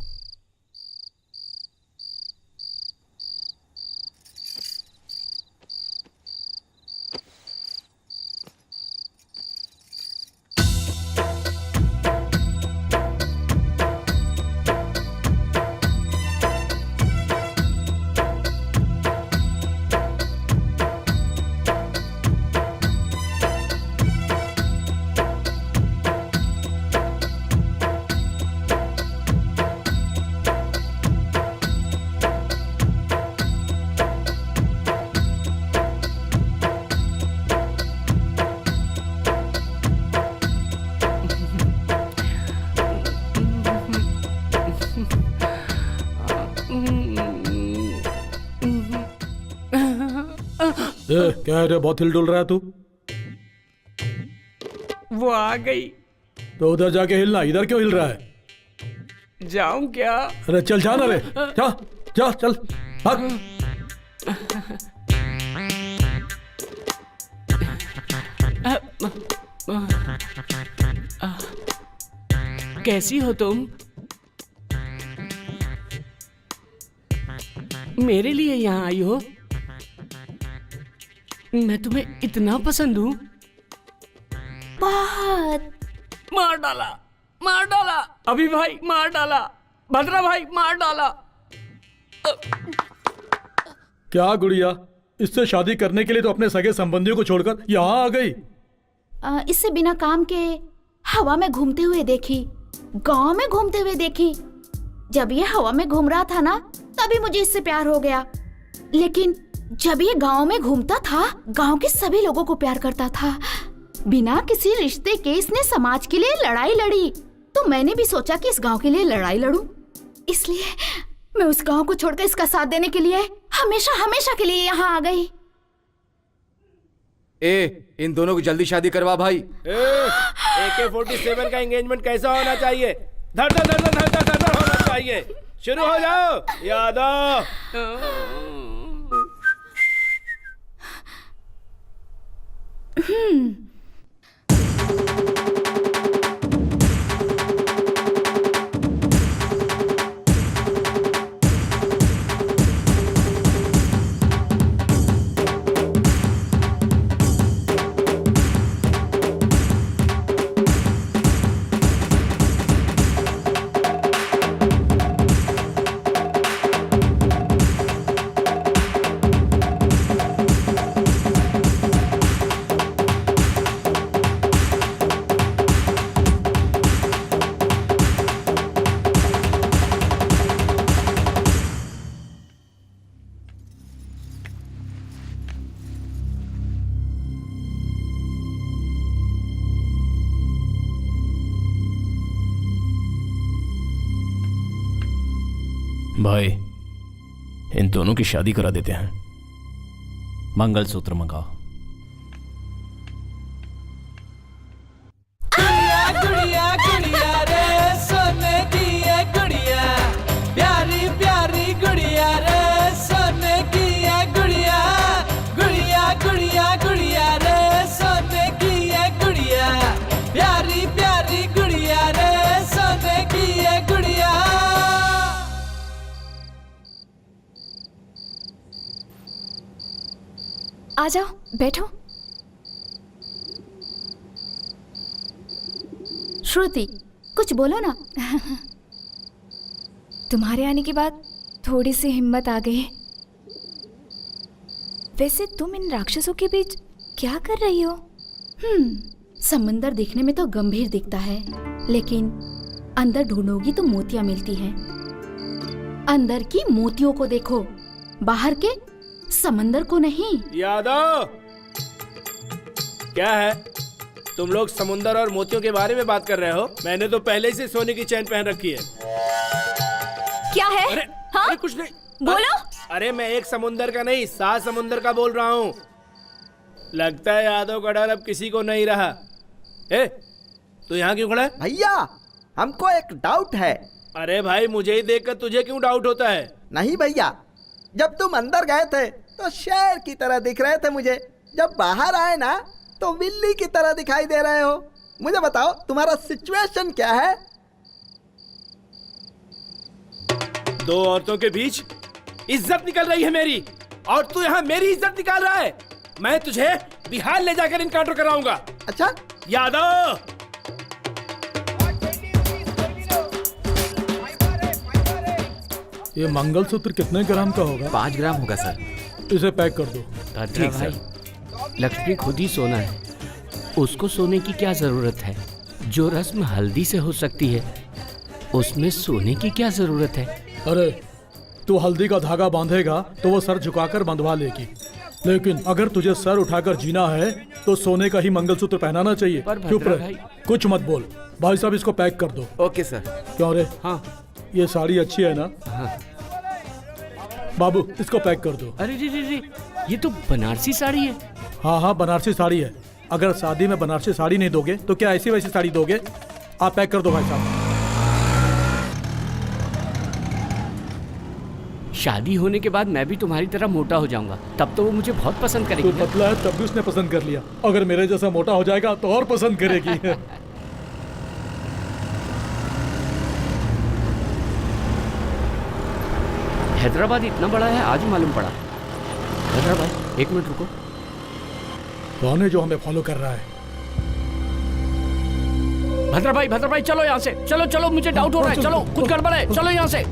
क्या है रे, बहुत हिल डुल रहा है तू? वो आ गई। तो उधर जाके हिलना, इधर क्यों हिल रहा है? जाऊं क्या? अरे चल जाना रे, जा जा चल भाग। कैसी हो तुम? मेरे लिए यहाँ आई हो? मैं तुम्हें इतना पसंद हूँ? बहुत। मार डाला, मार डाला, अभी भाई मार डाला, भद्रा भाई मार डाला। क्या गुड़िया, इससे शादी करने के लिए तो अपने सगे संबंधियों को छोड़कर यहाँ आ गई? इससे बिना काम के हवा में घूमते हुए देखी, गांव में घूमते हुए देखी। जब ये हवा में घूम रहा था ना, तभी मुझे इससे प्यार हो गया। लेकिन जब ये गांव में घूमता था, गांव के सभी लोगों को प्यार करता था। बिना किसी रिश्ते के इसने समाज के लिए लड़ाई लड़ी, तो मैंने भी सोचा कि इस गांव के लिए लड़ाई लड़ूं। इसलिए मैं उस गांव को छोड़कर इसका साथ देने के लिए हमेशा हमेशा के लिए यहाँ आ गई। इन दोनों की जल्दी शादी करवा भाई। AK-47 का एंगेजमेंट कैसा होना चाहिए? धर धर धर धर धर धर धर होना चाहिए। शुरू हो जाओ यादव। भाई, इन दोनों की शादी करा देते हैं। मंगलसूत्र मंगाओ। गुड़िया गुड़िया रे सोने की है गुड़िया, प्यारी प्यारी गुड़िया रे सोने की है गुड़िया। गुड़िया गुड़िया गुड़िया रे सोने की है गुड़िया, प्यारी प्यारी गुड़िया रे सोने की है गुड़िया। आ जाओ, बैठो। श्रुति, कुछ बोलो ना। तुम्हारे आने के बाद थोड़ी सी हिम्मत आ गई। वैसे तुम इन राक्षसों के बीच क्या कर रही हो? समंदर देखने में तो गंभीर दिखता है, लेकिन अंदर ढूंढोगी तो मोतियां मिलती हैं। अंदर की मोतियों को देखो, बाहर के समंदर को नहीं। यादव, क्या है? तुम लोग समुंदर और मोतियों के बारे में बात कर रहे हो? मैंने तो पहले से सोने की चैन पहन रखी है। क्या है? अरे कुछ नहीं, बोलो। अरे मैं एक समुंदर का नहीं, 7 समुंदर का बोल रहा हूँ। लगता है यादव का डर अब किसी को नहीं रहा। तू यहाँ क्यों खड़ा है? भैया, हमको एक डाउट है। अरे भाई, मुझे ही देखकर तुझे क्यों डाउट होता है? नहीं भैया, जब तुम अंदर गए थे तो शेर की तरह दिख रहे थे मुझे, जब बाहर आए ना तो बिल्ली की तरह दिखाई दे रहे हो। मुझे बताओ, तुम्हारा सिचुएशन क्या है? 2 औरतों के बीच इज्जत निकल रही है मेरी, और तू यहाँ मेरी इज्जत निकाल रहा है। मैं तुझे बिहार ले जाकर इनकाउंटर कराऊंगा। अच्छा यादव, ये मंगलसूत्र कितने ग्राम का होगा? 5 ग्राम होगा सर। इसे पैक कर दो। ठीक भाई, लक्ष्मी खुद ही सोना है, उसको सोने की क्या जरूरत है? जो रस्म हल्दी से हो सकती है, उसमें सोने की क्या जरूरत है? अरे तू हल्दी का धागा बांधेगा तो वो सर झुकाकर बंधवा लेगी, लेकिन अगर तुझे सर उठाकर जीना है तो सोने का ही मंगलसूत्र पहनाना चाहिए। चुप रह, कुछ मत बोल। भाई साहब, इसको पैक कर दो। Okay sir. क्यों रे? हाँ, ये साड़ी अच्छी है ना? हाँ। बाबू, इसको पैक कर दो। अरे रे, ये तो बनारसी साड़ी है। हाँ हाँ, बनारसी साड़ी है। अगर शादी में बनारसी साड़ी नहीं दोगे तो क्या ऐसी वैसी साड़ी दोगे? आप पैक कर दो भाई साहब। शादी होने के बाद मैं भी तुम्हारी तरह मोटा हो जाऊंगा, तब तो वो मुझे बहुत पसंद करेगी। तू पतला है तब भी उसने पसंद कर लिया, अगर मेरे जैसा मोटा हो जाएगा तो और पसंद करेगी। हैदराबाद इतना बड़ा है, आज मालूम पड़ा। हैदराबाद, 1 मिनट रुको। कौन है जो हमें फॉलो कर रहा है? भद्रा भाई चलो यहाँ से, चलो मुझे डाउट हो रहा है। चलो, कुछ गड़बड़ है, चलो यहाँ से।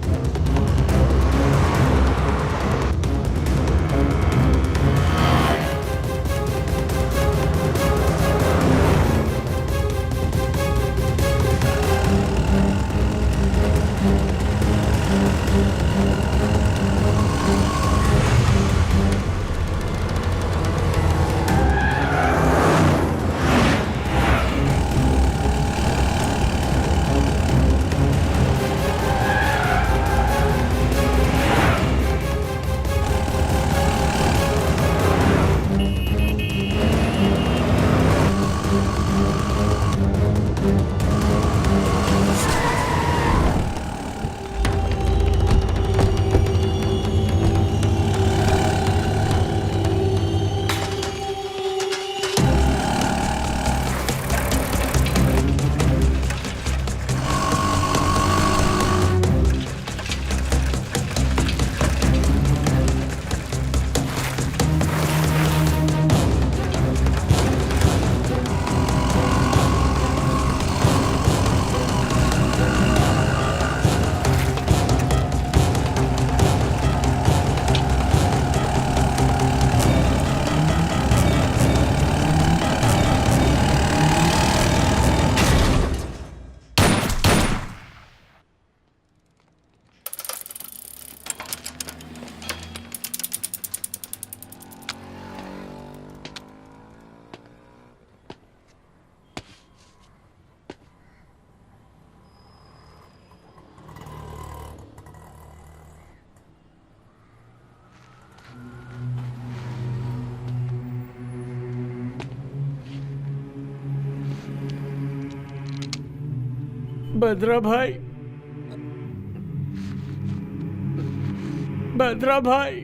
भद्रा भाई, भद्रा भाई,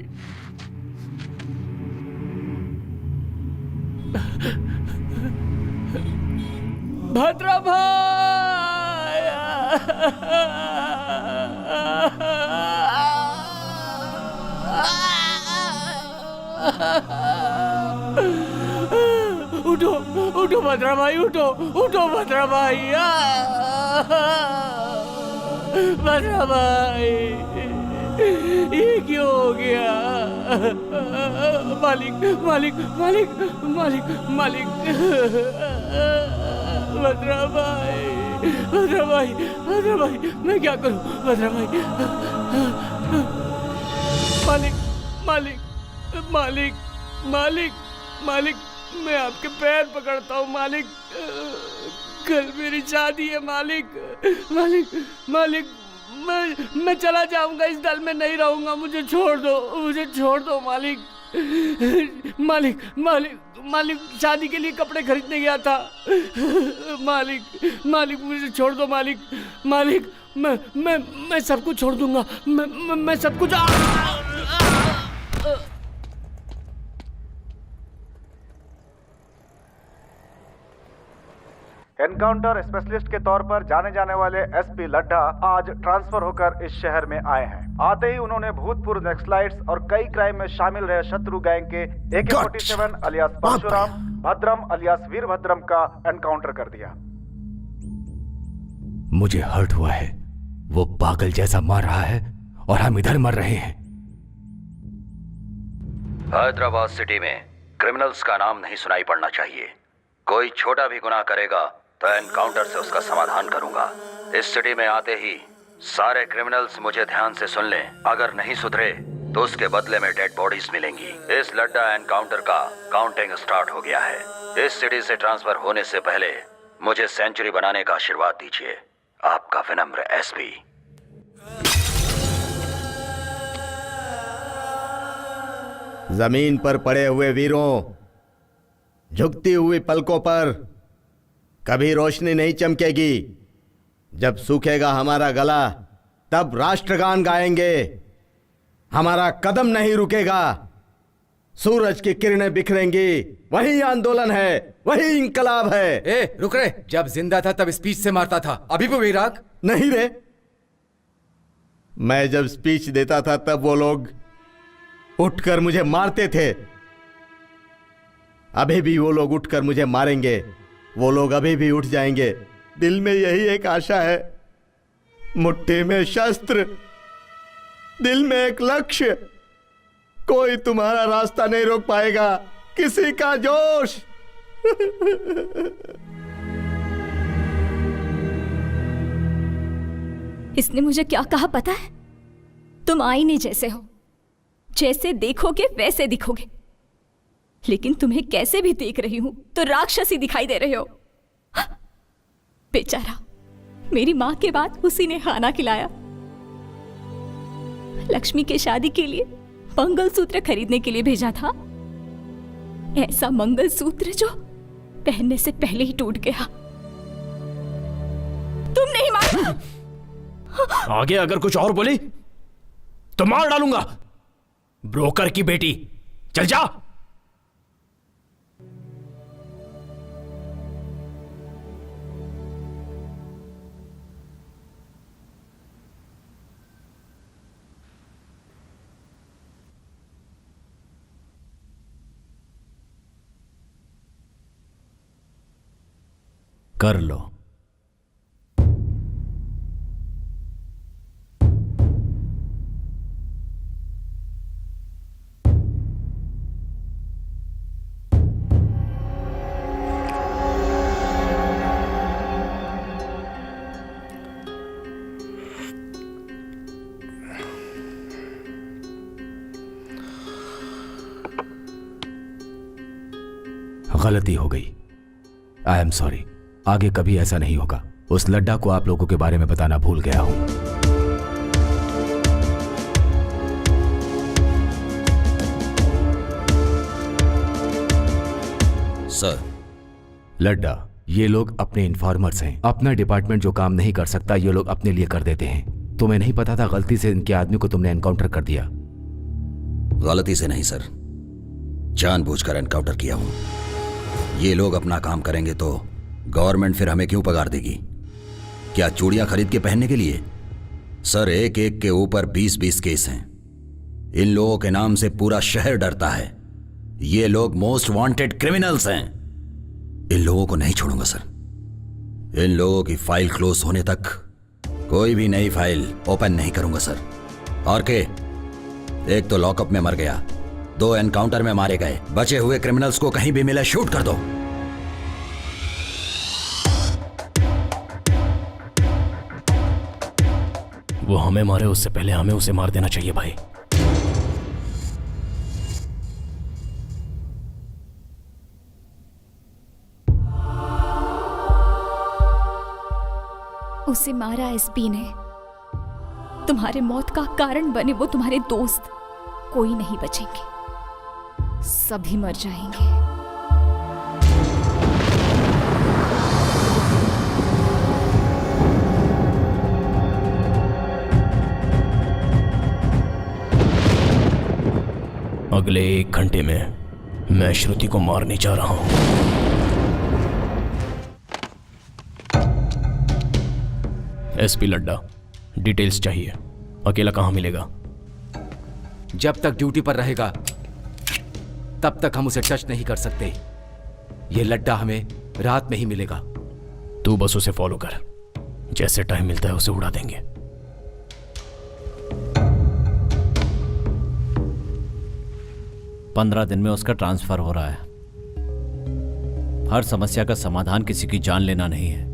भद्रा भाई, उठो उठो भद्रा भाई, उठो उठो भद्रा भाई। भद्रा भाई ये क्यों हो गया? मालिक मालिक मालिक मालिक मालिक। भद्रा भाई भद्रा भाई भद्रा भाई, मैं क्या करूं भद्रा भाई? मालिक मालिक मालिक मालिक मालिक, मैं आपके पैर पकड़ता हूँ मालिक। कल मेरी शादी है मालिक। मालिक मालिक, मैं चला जाऊंगा, इस दल में नहीं रहूंगा, मुझे छोड़ दो मालिक। मालिक मालिक मालिक, शादी के लिए कपड़े खरीदने गया था मालिक। मालिक मुझे छोड़ दो मालिक। मालिक मैं सब कुछ छोड़ दूंगा, मैं सब कुछ। एनकाउंटर स्पेशलिस्ट के तौर पर जाने जाने वाले एसपी लड्ढा आज ट्रांसफर होकर इस शहर में आए हैं। आते ही उन्होंने भूतपूर्व नक्सलाइट्स और कई क्राइम में शामिल रहे शत्रु गैंग के AK-47 अलियास परशुराम, भद्रम अलियास वीरभद्रम का एनकाउंटर कर दिया। मुझे हर्ट हुआ है, वो पागल जैसा मार रहा है और हम इधर मर रहे हैं। हैदराबाद सिटी में क्रिमिनल्स का नाम नहीं सुनाई पड़ना चाहिए। कोई छोटा भी गुनाह करेगा तो एनकाउंटर से उसका समाधान करूंगा। इस सिटी में आते ही सारे क्रिमिनल्स मुझे ध्यान से सुन लें, अगर नहीं सुधरे तो उसके बदले में डेड बॉडीज मिलेंगी। इस लड्डा एनकाउंटर का काउंटिंग स्टार्ट हो गया है। इस सिटी से ट्रांसफर होने से पहले मुझे सेंचुरी बनाने का आशीर्वाद दीजिए। आपका विनम्र एसपी। जमीन पर पड़े हुए वीरों, झुकती हुई पलकों पर कभी रोशनी नहीं चमकेगी। जब सूखेगा हमारा गला तब राष्ट्रगान गाएंगे। हमारा कदम नहीं रुकेगा। सूरज की किरणें बिखरेंगी, वही आंदोलन है, वही इंकलाब है। ए, रुक रे। जब जिंदा था तब स्पीच से मारता था, अभी भी वही राग? नहीं रे, मैं जब स्पीच देता था तब वो लोग उठकर मुझे मारते थे। अभी भी वो लोग उठकर मुझे मारेंगे। वो लोग अभी भी उठ जाएंगे। दिल में यही एक आशा है, मुट्ठी में शस्त्र, दिल में एक लक्ष्य। कोई तुम्हारा रास्ता नहीं रोक पाएगा, किसी का जोश। इसने मुझे क्या कहा पता है? तुम आईने जैसे हो, जैसे देखोगे वैसे दिखोगे। लेकिन तुम्हें कैसे भी देख रही हूं तो राक्षसी दिखाई दे रहे हो। बेचारा, मेरी मां के बाद उसी ने खाना खिलाया। लक्ष्मी के शादी के लिए मंगलसूत्र खरीदने के लिए भेजा था। ऐसा मंगलसूत्र जो पहनने से पहले ही टूट गया। तुम नहीं मार। आगे अगर कुछ और बोली तो मार डालूंगा। ब्रोकर की बेटी, चल जा। कर लो। गलती हो गई, आई एम सॉरी। आगे कभी ऐसा नहीं होगा। उस लड्डा को आप लोगों के बारे में बताना भूल गया हूं। सर, लड्डा, ये लोग अपने इन्फॉर्मर्स हैं। अपना डिपार्टमेंट जो काम नहीं कर सकता ये लोग अपने लिए कर देते हैं। तुम्हें नहीं पता था गलती से इनके आदमी को तुमने एनकाउंटर कर दिया? गलती से नहीं सर, जानबूझकर एनकाउंटर किया हूं। ये लोग अपना काम करेंगे तो गवर्नमेंट फिर हमें क्यों पगार देगी? क्या चूड़ियां खरीद के पहनने के लिए? सर, एक एक के ऊपर 20-20 केस हैं। इन लोगों के नाम से पूरा शहर डरता है। ये लोग मोस्ट वांटेड क्रिमिनल्स हैं। इन लोगों को नहीं छोड़ूंगा सर। इन लोगों की फाइल क्लोज होने तक कोई भी नई फाइल ओपन नहीं करूंगा सर। और के एक तो लॉकअप में मर गया, 2 एनकाउंटर में मारे गए, बचे हुए क्रिमिनल्स को कहीं भी मिले शूट कर दो। वो हमें मारे उससे पहले हमें उसे मार देना चाहिए भाई। उसे मारा एसपी ने। तुम्हारे मौत का कारण बने वो तुम्हारे दोस्त। कोई नहीं बचेंगे, सभी मर जाएंगे। अगले 1 घंटे में मैं श्रुति को मारने जा रहा हूं। एसपी लड्डा, डिटेल्स चाहिए। अकेला कहां मिलेगा? जब तक ड्यूटी पर रहेगा तब तक हम उसे टच नहीं कर सकते। ये लड्डा हमें रात में ही मिलेगा। तू बस उसे फॉलो कर, जैसे टाइम मिलता है उसे उड़ा देंगे। पंद्रह दिन में उसका ट्रांसफर हो रहा है। हर समस्या का समाधान किसी की जान लेना नहीं है।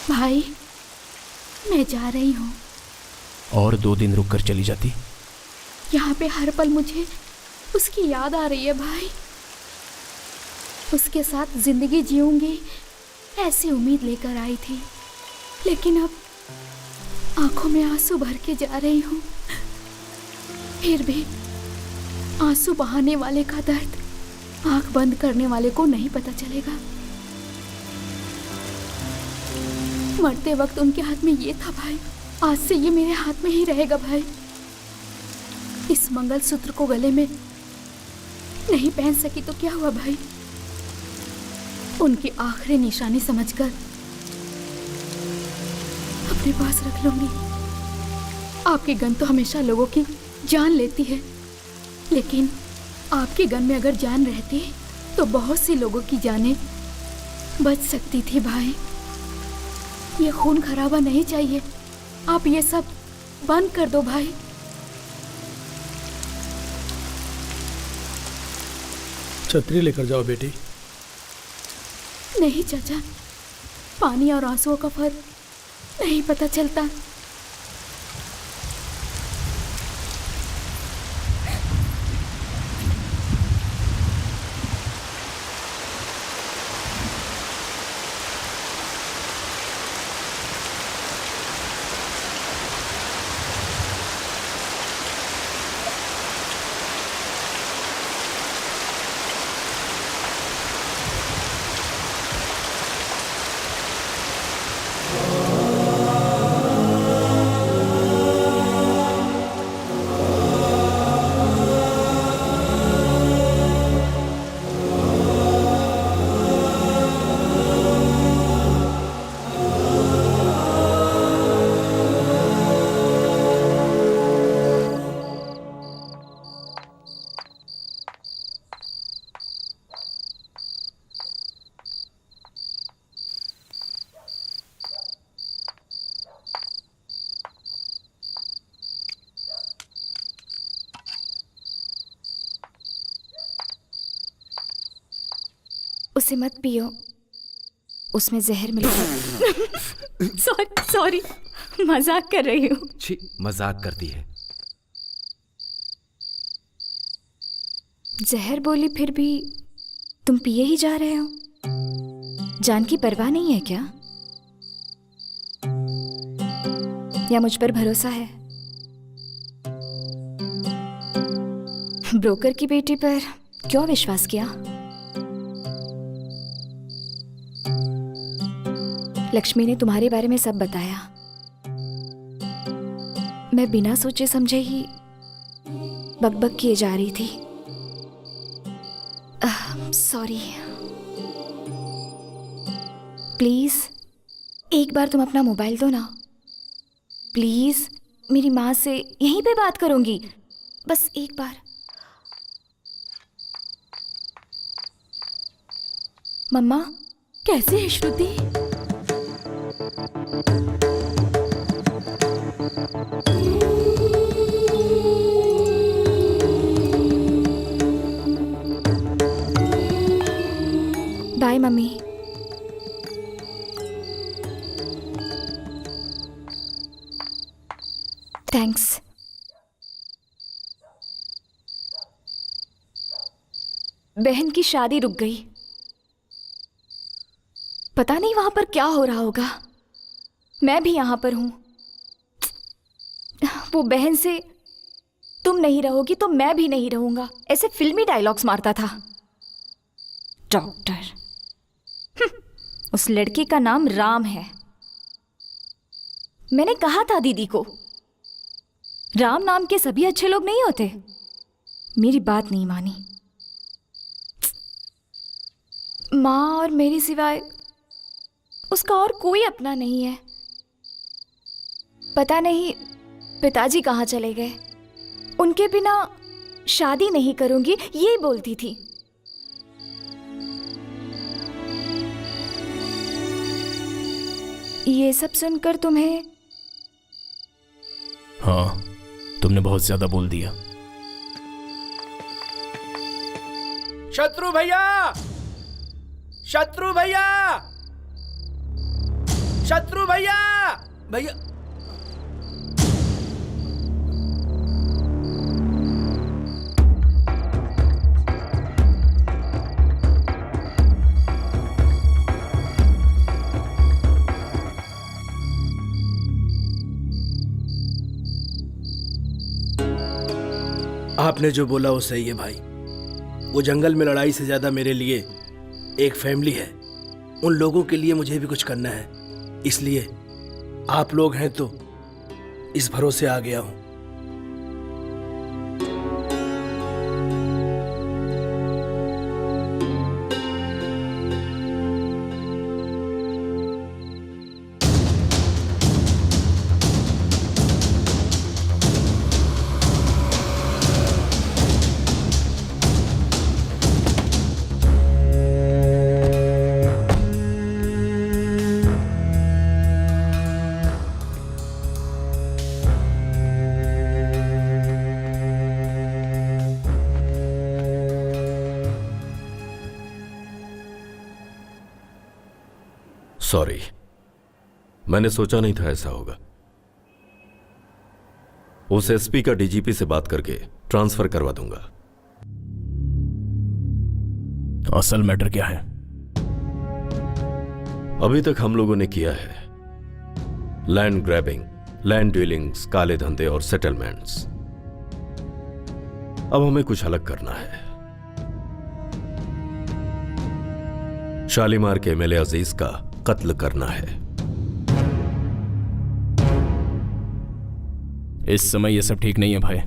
भाई, मैं जा रही हूँ। और 2 दिन रुक कर चली जाती? यहाँ पे हर पल मुझे उसकी याद आ रही है भाई। उसके साथ जिंदगी जीऊंगी ऐसी उम्मीद लेकर आई थी, लेकिन अब आंखों में आंसू भर के जा रही हूँ। फिर भी आंसू बहाने वाले का दर्द आंख बंद करने वाले को नहीं पता चलेगा। मरते वक्त उनके हाथ में ये था भाई, आज से ये मेरे हाथ में ही रहेगा भाई। इस मंगलसूत्र को गले में नहीं पहन सकी तो क्या हुआ भाई, उनकी आखिरी निशानी समझकर अपने पास रख लूंगी। आपकी गन तो हमेशा लोगों की जान लेती है, लेकिन आपकी गन में अगर जान रहती तो बहुत सी लोगों की जानें बच सकती थी भाई। ये खून खराबा नहीं चाहिए। आप ये सब बंद कर दो भाई। छतरी लेकर जाओ बेटी। नहीं चाचा, पानी और आंसुओं का फर्क नहीं पता चलता। उसे मत पियो, उसमें जहर मिला। सॉरी, मजाक कर रही हूँ। छी, मजाक करती है। जहर बोली फिर भी तुम पिए ही जा रहे हो। जान की परवाह नहीं है क्या? या मुझ पर भरोसा है? ब्रोकर की बेटी पर क्यों विश्वास किया? लक्ष्मी ने तुम्हारे बारे में सब बताया। मैं बिना सोचे समझे ही बकबक किए जा रही थी। सॉरी। प्लीज एक बार तुम अपना मोबाइल दो ना। प्लीज, मेरी माँ से यहीं पे बात करूंगी, बस एक बार। मम्मा, कैसी है श्रुति? Bye mummy. थैंक्स। बहन की शादी रुक गई। पता नहीं वहां पर क्या हो रहा होगा। मैं भी यहां पर हूं। वो बहन से तुम नहीं रहोगी तो मैं भी नहीं रहूंगा, ऐसे फिल्मी डायलॉग्स मारता था। डॉक्टर। उस लड़के का नाम राम है। मैंने कहा था दीदी को, राम नाम के सभी अच्छे लोग नहीं होते। मेरी बात नहीं मानी। माँ और मेरे सिवाय उसका और कोई अपना नहीं है। पता नहीं पिताजी कहाँ चले गए। उनके बिना शादी नहीं करूंगी, ये बोलती थी। ये सब सुनकर तुम्हें? हाँ, तुमने बहुत ज्यादा बोल दिया। शत्रु भैया! शत्रु भैया! शत्रु भैया! भैया! आपने जो बोला वो सही है भाई। वो जंगल में लड़ाई से ज्यादा मेरे लिए एक फैमिली है। उन लोगों के लिए मुझे भी कुछ करना है, इसलिए आप लोग हैं तो इस भरोसे आ गया हूं। सॉरी, मैंने सोचा नहीं था ऐसा होगा। उस एसपी का डीजीपी से बात करके ट्रांसफर करवा दूंगा। असल मैटर क्या है? अभी तक हम लोगों ने किया है लैंड ग्रैबिंग, लैंड डीलिंग्स, काले धंधे और सेटलमेंट्स। अब हमें कुछ अलग करना है। शालीमार के एमएलए अजीज का कत्ल करना है। इस समय यह सब ठीक नहीं है भाई।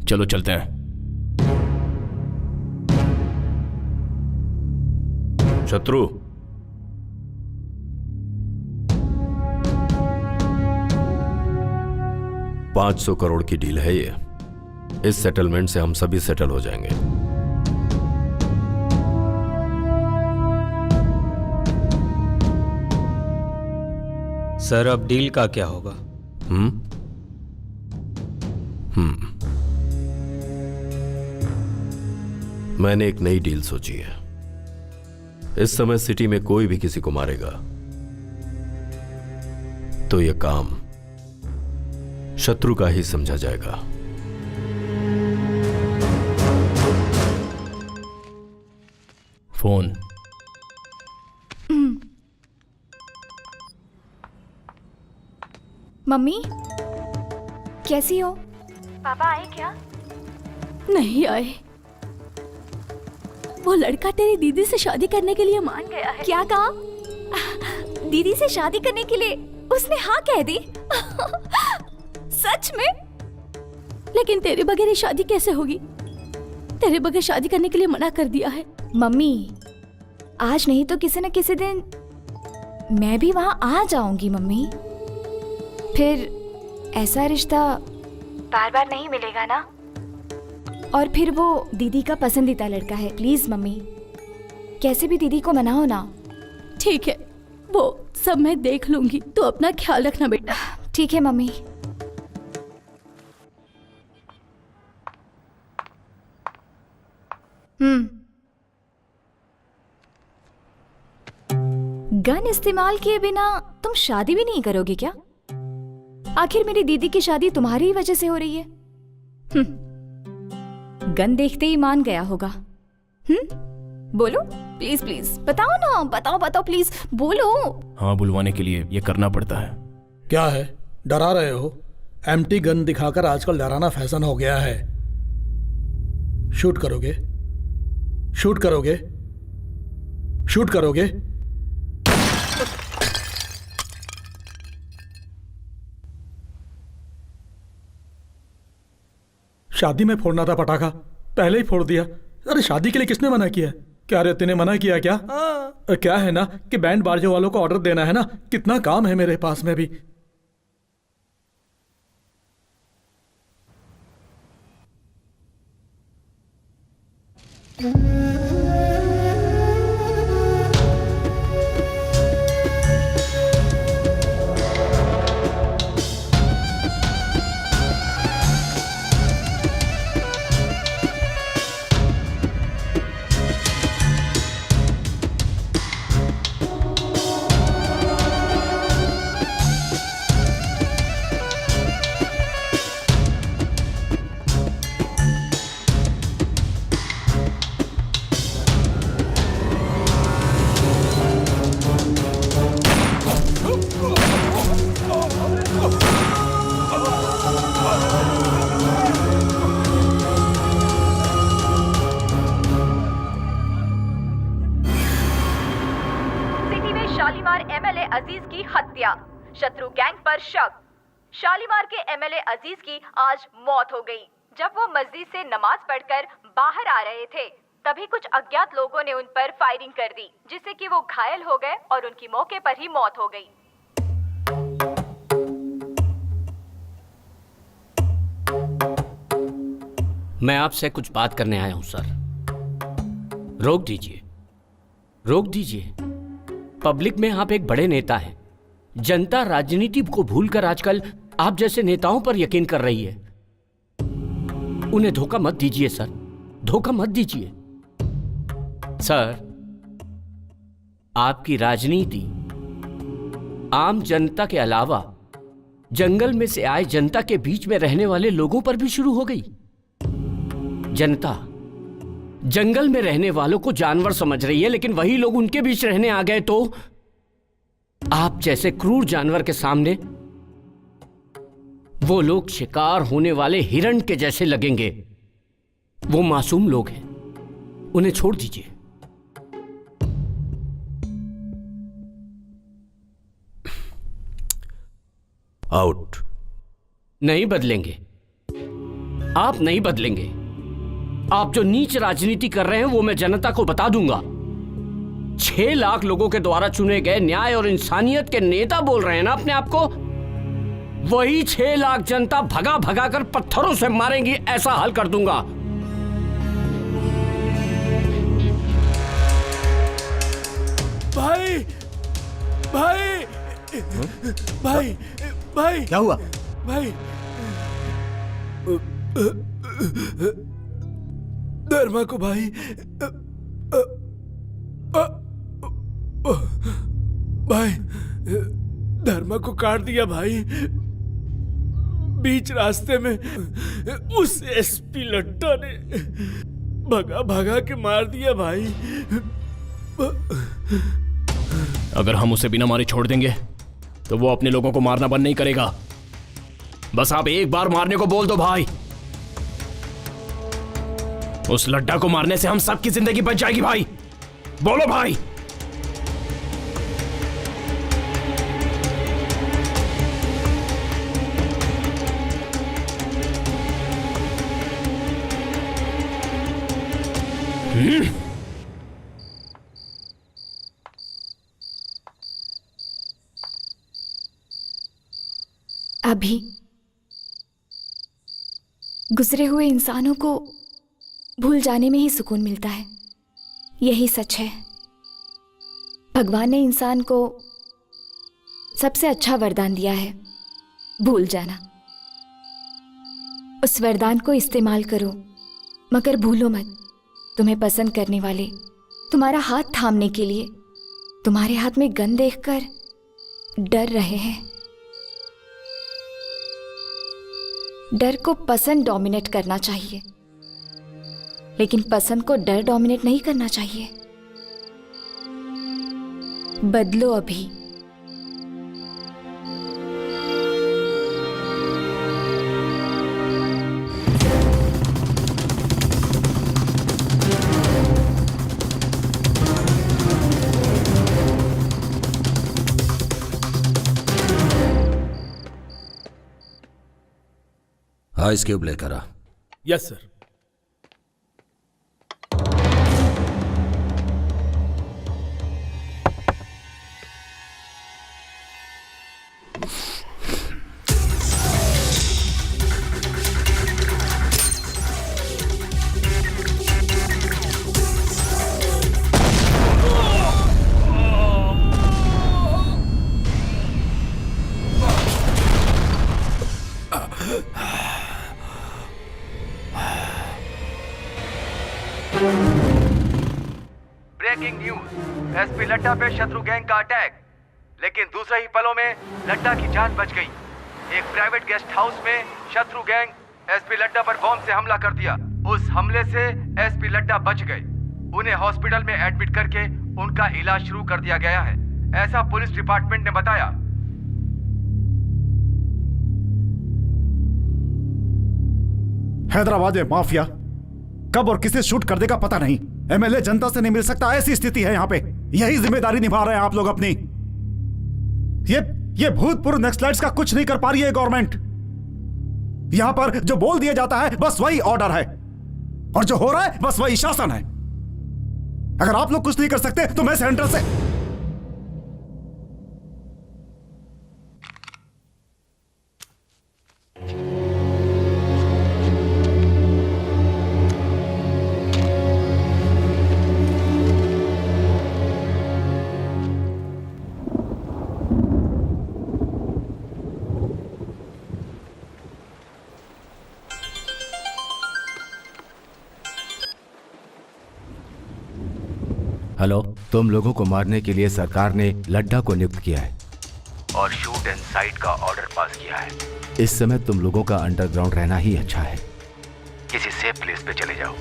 चलो चलते हैं। शत्रु, $500 करोड़ की डील है ये। इस सेटलमेंट से हम सभी सेटल हो जाएंगे। सर, अब डील का क्या होगा? मैंने एक नई डील सोची है। इस समय सिटी में कोई भी किसी को मारेगा तो यह काम शत्रु का ही समझा जाएगा। फोन। मम्मी, कैसी हो? पापा आए क्या? नहीं आए। वो लड़का तेरी दीदी से शादी करने के लिए मान गया है। क्या कहा? दीदी से शादी करने के लिए उसने हाँ कह दी। सच में? लेकिन तेरे बगैर ये शादी कैसे होगी? तेरे बगैर शादी करने के लिए मना कर दिया है। मम्मी, आज नहीं तो किसी न किसी दिन मैं भी वहां आ जाऊंगी मम्मी। फिर ऐसा रिश्ता बार बार नहीं मिलेगा ना। और फिर वो दीदी का पसंदीदा लड़का है। प्लीज मम्मी, कैसे भी दीदी को मनाओ ना। ठीक है, वो सब मैं देख लूंगी। तो अपना ख्याल रखना बेटा। ठीक है मम्मी। गन इस्तेमाल किए बिना तुम शादी भी नहीं करोगे क्या? आखिर मेरी दीदी की शादी तुम्हारी ही वजह से हो रही है। गन देखते ही मान गया होगा। बोलो प्लीज प्लीज, बताओ ना, बताओ बताओ प्लीज बोलो। हाँ, बुलवाने के लिए ये करना पड़ता है। क्या है, डरा रहे हो? एम्प्टी गन दिखाकर आजकल डराना फैशन हो गया है। शूट करोगे? शूट करोगे? शूट करोगे? शादी में फोड़ना था पटाखा, पहले ही फोड़ दिया। अरे शादी के लिए किसने मना किया? क्या रे, तूने मना किया क्या? क्या है ना कि बैंड बाजे वालों को ऑर्डर देना है ना, कितना काम है मेरे पास में भी। शत्रु गैंग पर शक। शालीमार के एमएलए अजीज की आज मौत हो गई। जब वो मस्जिद से नमाज पढ़कर बाहर आ रहे थे, तभी कुछ अज्ञात लोगों ने उन पर फायरिंग कर दी, जिससे कि वो घायल हो गए और उनकी मौके पर ही मौत हो गई। मैं आपसे कुछ बात करने आया हूं सर। रोक दीजिए, रोक दीजिए। पब्लिक में आप एक बड़े नेता हैं। जनता राजनीति को भूलकर आजकल आप जैसे नेताओं पर यकीन कर रही है। उन्हें धोखा मत दीजिए सर, धोखा मत दीजिए। सर, आपकी राजनीति आम जनता के अलावा जंगल में से आए जनता के बीच में रहने वाले लोगों पर भी शुरू हो गई। जनता जंगल में रहने वालों को जानवर समझ रही है, लेकिन वही लोग उनके बीच रहने आ गए तो आप जैसे क्रूर जानवर के सामने वो लोग शिकार होने वाले हिरण के जैसे लगेंगे। वो मासूम लोग हैं, उन्हें छोड़ दीजिए। आउट। नहीं बदलेंगे, आप नहीं बदलेंगे। आप जो नीच राजनीति कर रहे हैं वो मैं जनता को बता दूंगा। 6 लाख लोगों के द्वारा चुने गए न्याय और इंसानियत के नेता बोल रहे हैं ना अपने आप को। वही 6 लाख जनता भगा भगा कर पत्थरों से मारेंगी, ऐसा हाल कर दूंगा। भाई भाई भाई भाई, क्या हुआ भाई? धर्मा को भाई भाई धर्मा को काट दिया भाई, बीच रास्ते में। उस एसपी लट्टा ने भगा भगा के मार दिया भाई। अगर हम उसे बिना मारे छोड़ देंगे तो वो अपने लोगों को मारना बंद नहीं करेगा। बस आप एक बार मारने को बोल दो भाई। उस लड्डा को मारने से हम सबकी जिंदगी बच जाएगी भाई। बोलो भाई। अभी गुजरे हुए इंसानों को भूल जाने में ही सुकून मिलता है। यही सच है। भगवान ने इंसान को सबसे अच्छा वरदान दिया है, भूल जाना। उस वरदान को इस्तेमाल करो, मगर भूलो मत, तुम्हें पसंद करने वाले तुम्हारा हाथ थामने के लिए तुम्हारे हाथ में गन देखकर डर रहे हैं। डर को पसंद डोमिनेट करना चाहिए, लेकिन पसंद को डर डोमिनेट नहीं करना चाहिए। बदलो अभी। आइस क्यूब लेकर आ। Yes sir. Breaking news, SP Ladda पे शत्रु गैंग का अटैक, लेकिन दूसरे ही पलों में लड्डा की जान बच गई। एक प्राइवेट गेस्ट हाउस में शत्रु गैंग एसपी लड्डा पर बॉम्ब से हमला कर दिया। उस हमले से एसपी लड्डा बच गए। उन्हें हॉस्पिटल में एडमिट करके उनका इलाज शुरू कर दिया गया है, ऐसा पुलिस डिपार्टमेंट ने बताया। हैदराबाद में माफिया कब और किसे शूट कर देगा पता नहीं। एमएलए जनता से नहीं मिल सकता, ऐसी स्थिति है यहाँ पे। यही जिम्मेदारी निभा रहे हैं आप लोग अपनी। ये भूतपूर्व नक्सलाइट्स का कुछ नहीं कर पा रही है गवर्नमेंट। यहां पर जो बोल दिया जाता है बस वही ऑर्डर है, और जो हो रहा है बस वही शासन है। अगर आप लोग कुछ नहीं कर सकते तो मैं सेंटर से हेलो, तुम लोगों को मारने के लिए सरकार ने लड्डा को नियुक्त किया है और शूट एंड साइट का ऑर्डर पास किया है। इस समय तुम लोगों का अंडरग्राउंड रहना ही अच्छा है। किसी सेफ प्लेस पे चले जाओ।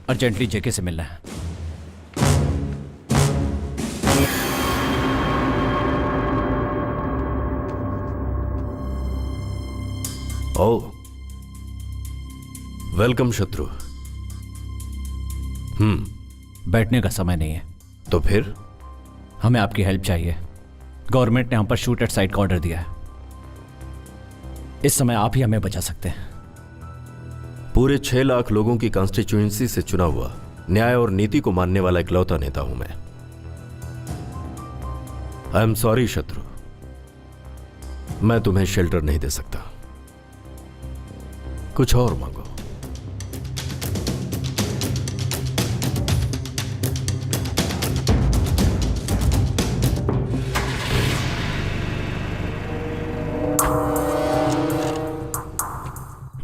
अर्जेंटली जेके से मिलना है। ओ, वेलकम शत्रु। बैठने का समय नहीं है। तो फिर हमें आपकी हेल्प चाहिए। गवर्नमेंट ने हम पर शूट एट साइट का ऑर्डर दिया है। इस समय आप ही हमें बचा सकते हैं। पूरे 6 लाख लोगों की कॉन्स्टिट्यूएंसी से चुना हुआ न्याय और नीति को मानने वाला इकलौता नेता हूं मैं। आई एम सॉरी शत्रु, मैं तुम्हें शेल्टर नहीं दे सकता। कुछ और मांगो।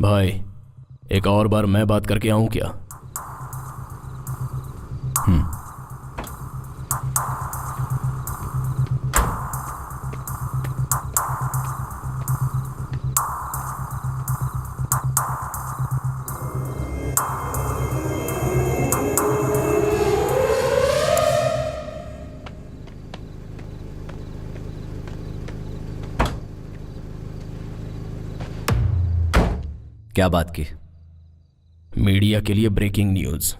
भाई, एक और बार मैं बात करके आऊं क्या? क्या बात की? मीडिया के लिए ब्रेकिंग न्यूज।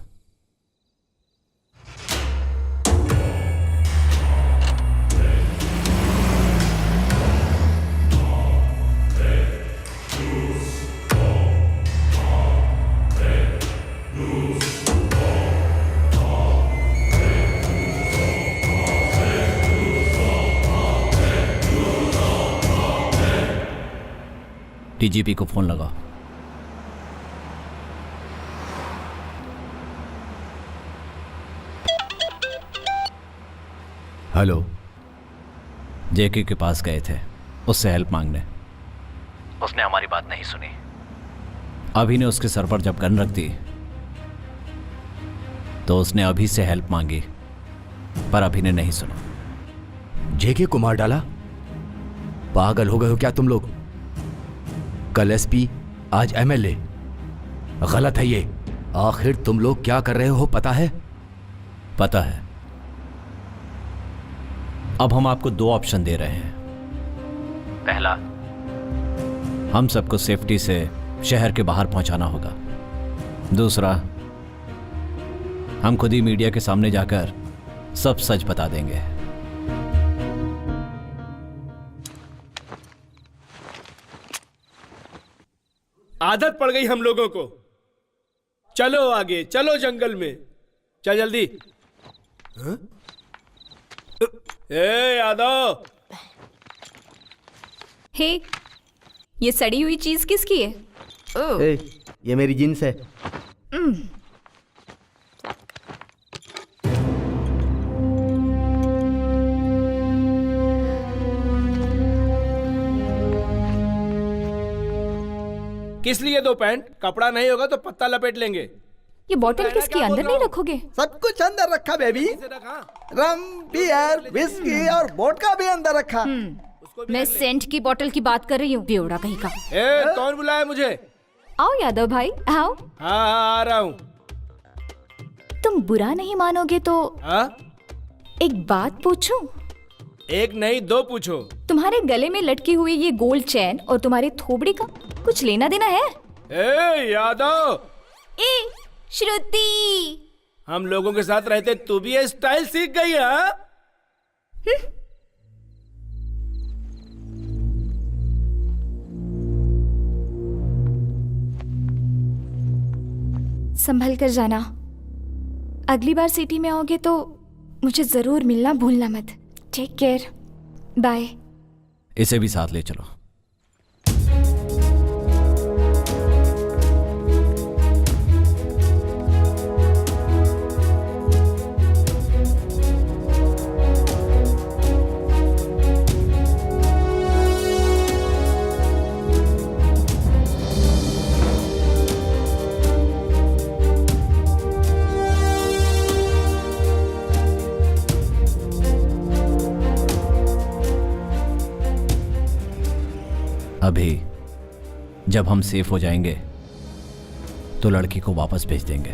डीजीपी को फोन लगाओ। हेलो। जेके के पास गए थे उससे हेल्प मांगने। उसने हमारी बात नहीं सुनी। अभी ने उसके सर पर जब गन रख दी तो उसने अभी से हेल्प मांगी, पर अभी ने नहीं सुना। जेके को मार डाला? पागल हो गए हो क्या तुम लोग? कल एसपी, आज एमएलए। गलत है ये। आखिर तुम लोग क्या कर रहे हो पता है? पता है। अब हम आपको 2 ऑप्शन दे रहे हैं। पहला, हम सबको सेफ्टी से शहर के बाहर पहुंचाना होगा। दूसरा, हम खुद ही मीडिया के सामने जाकर सब सच बता देंगे। आदत पड़ गई हम लोगों को। चलो आगे, चलो जंगल में, चल जल्दी। हाँ? ए यादव। हे, ये सड़ी हुई चीज किसकी है? ए, ये मेरी जींस है। किस लिए 2 पैंट? कपड़ा नहीं होगा तो पत्ता लपेट लेंगे। ये बोतल किसके अंदर नहीं रखोगे? सब कुछ अंदर रखा बेबी। रम, बियर, विस्की और वोडका भी अंदर रखा। मैं सेंट की बोतल की बात कर रही हूँ, बेवड़ा कहीं का। ए, कौन बुलाया मुझे? आओ यादव भाई, आओ। हाँ, आ रहा हूँ। तुम बुरा नहीं मानोगे तो एक बात पूछूं? एक नहीं 2 पूछो। तुम्हारे गले में लटकी हुई ये गोल्ड चैन और तुम्हारे थोबड़ी का कुछ लेना देना है? ए यादव। ए श्रुति, हम लोगों के साथ रहते तू भी ये स्टाइल सीख गई है? संभल कर जाना। अगली बार सिटी में आओगे तो मुझे जरूर मिलना भूलना मत। Take care, bye. इसे भी साथ ले चलो। अभी जब हम सेफ हो जाएंगे तो लड़की को वापस भेज देंगे।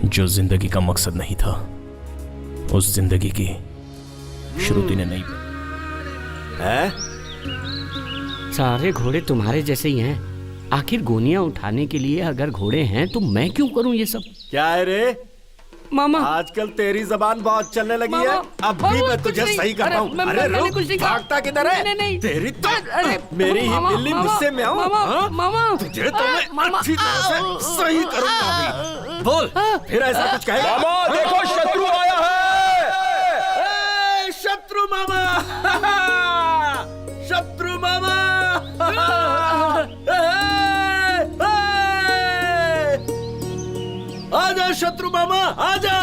जो जिंदगी का मकसद नहीं था, उस जिंदगी की श्रुति ने नहीं है? सारे घोड़े तुम्हारे जैसे ही हैं। आखिर गोनियां उठाने के लिए अगर घोड़े हैं तो मैं क्यों करूं ये सब? क्या है रे मामा? आजकल तेरी जबान बहुत चलने लगी है। अब भी मैं तुझे सही करता हूँ। अरे रुक, भागता किधर है? तेरी तो मेरी ही बिल्ली मुझसे में आऊं। तुझे तो मैं अच्छी तरह से सही करूंगा अभी। बोल, फिर ऐसा कुछ कहेगा? मामा देखो, शत्रु आया है। शत्रु मामा, शत्रु मामा। आजा शत्रु मामा, आजा।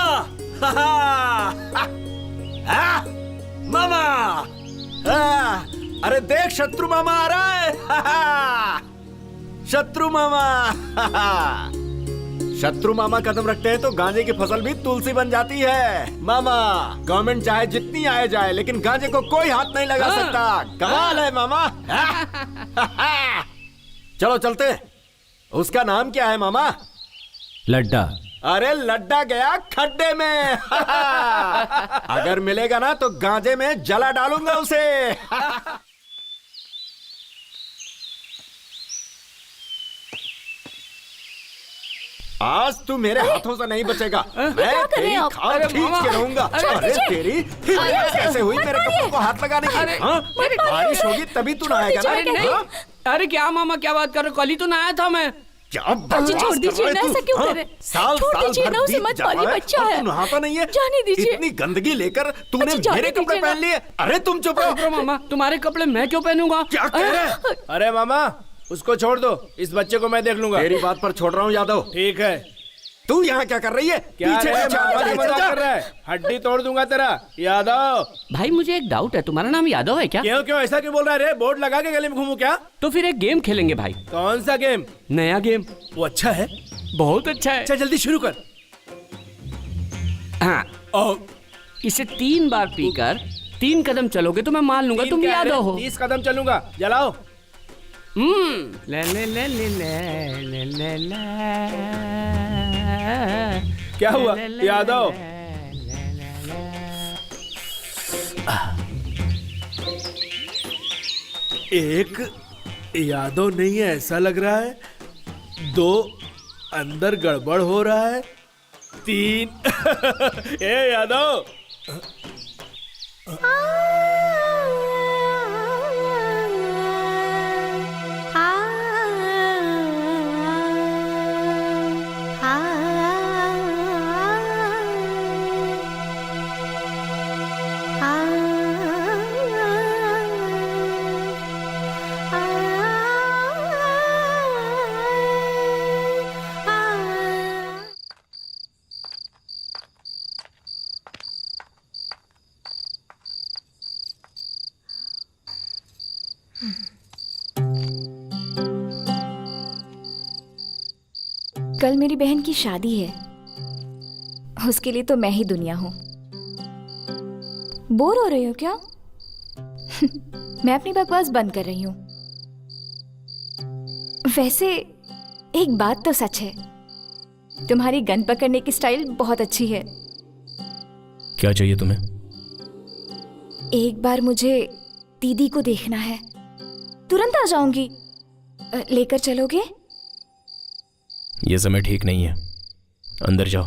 मामा, अरे देख शत्रु मामा आ रहा है। शत्रु मामा। शत्रु मामा कदम रखते हैं तो गांजे की फसल भी तुलसी बन जाती है। मामा, गवर्नमेंट चाहे जितनी आए जाए लेकिन गांजे को कोई हाथ नहीं लगा सकता। कमाल है मामा। चलो चलते। उसका नाम क्या है मामा? लड्डा। अरे लड्डा गया खड्डे में। अगर मिलेगा ना तो गांजे में जला डालूंगा उसे। आज तू मेरे हाथों से नहीं बचेगा। मैं तेरी खाल खींच के रहूंगा। अरे तेरी हिम्मत कैसे हुई मेरे कपड़ों को हाथ लगाने की? बारिश होगी तभी तू नहाएगा ना? अरे क्या मामा, क्या बात कर रहे हो? कल ही तो नहाया था मैं। जी छोड़ दीजिए ना, ऐसा क्यों कर रहे हैं? छोड़ दीजिए ना, उसे मत मारिए, बच्चा है। नहाता नहीं है? जाने दीजिए। इतनी गंदगी लेकर तूने जाने मेरे कपड़े दीजिए ना। पहन लिए। अरे तुम चुप रहो। मामा, तुम्हारे कपड़े मैं क्यों पहनूंगा? क्या कह रहे हैं? अरे मामा, उसको छोड़ दो, इस बच्चे को मैं देख लूंगा। तेरी बात पर छोड़ रहा हूँ यादव। ठीक है। तू यहाँ क्या कर रही है? क्या पीछे रे, पीछे मामा आगे मजाक चल जा। कर रहा है? हड्डी तोड़ दूंगा तेरा यादव। भाई मुझे एक डाउट है, तुम्हारा नाम यादव है क्या? क्यों क्यों ऐसा क्यों बोल रहा है रे? बोर्ड लगा के गले में घूमू क्या? तो फिर एक गेम खेलेंगे भाई। कौन सा गेम? नया गेम। वो अच्छा है? बहुत अच्छा है। अच्छा जल्दी शुरू कर। हाँ, इसे 3 बार पीकर 3 कदम चलोगे तो मैं मान लूंगा तुम यादव हो। 30 कदम चलूंगा, जलाओ। ले ले ले ले ले ले ले। क्या हुआ यादव? एक यादव नहीं है ऐसा लग रहा है, 2 अंदर गड़बड़ हो रहा है, 3 ए यादव। कल मेरी बहन की शादी है, उसके लिए तो मैं ही दुनिया हूं। बोर हो रही हो क्या? मैं अपनी बकवास बंद कर रही हूं। वैसे एक बात तो सच है, तुम्हारी गन पकड़ने की स्टाइल बहुत अच्छी है। क्या चाहिए तुम्हें? एक बार मुझे दीदी को देखना है, तुरंत आ जाऊंगी। लेकर चलोगे? ये समय ठीक नहीं है, अंदर जाओ।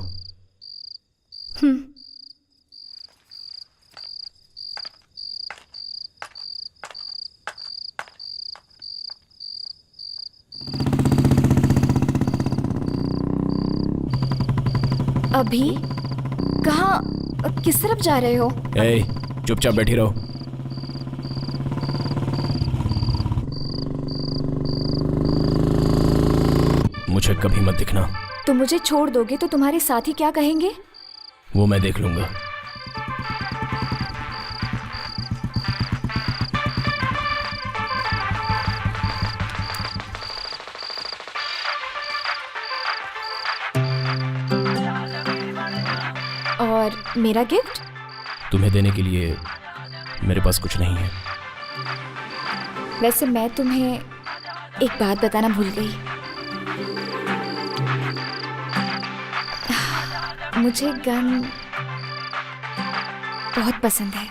अभी कहाँ, किस तरफ जा रहे हो? ए, चुपचाप बैठी रहो। मुझे कभी मत दिखना। तुम मुझे छोड़ दोगे तो तुम्हारे साथी क्या कहेंगे? वो मैं देख लूंगा। और मेरा गिफ्ट? तुम्हें देने के लिए मेरे पास कुछ नहीं है। वैसे मैं तुम्हें एक बात बताना भूल गई। मुझे गन बहुत पसंद है।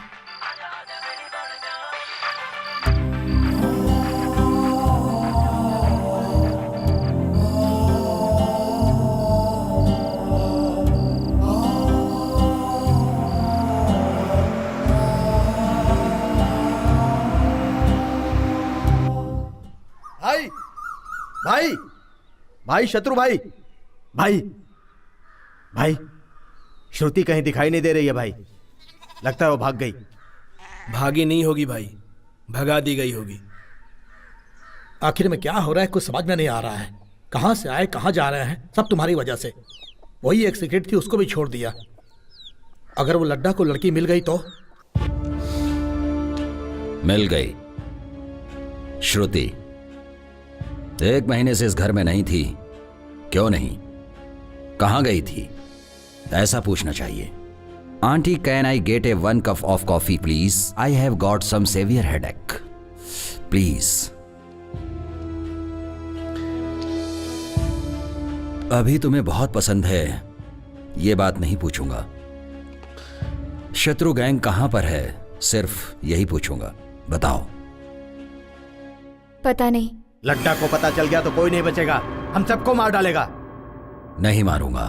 भाई भाई भाई शत्रु भाई भाई भाई श्रुति कहीं दिखाई नहीं दे रही है भाई। लगता है वो भाग गई। भागी नहीं होगी भाई, भगा दी गई होगी। आखिर में क्या हो रहा है कुछ समझ में नहीं आ रहा है। कहां से आए कहां जा रहे हैं, सब तुम्हारी वजह से। वही एक सिगरेट थी, उसको भी छोड़ दिया। अगर वो लड्डा को लड़की मिल गई तो? मिल गई। श्रुति 1 महीने से इस घर में नहीं थी। क्यों नहीं, कहां गई थी, ऐसा पूछना चाहिए। Aunty, can I get a 1 cup of coffee please? I have got some severe headache please. अभी तुम्हें बहुत पसंद है, ये बात नहीं पूछूंगा। शत्रु गैंग कहां पर है, सिर्फ यही पूछूंगा। बताओ। पता नहीं। लड्डा को पता चल गया तो कोई नहीं बचेगा, हम सबको मार डालेगा। नहीं मारूंगा,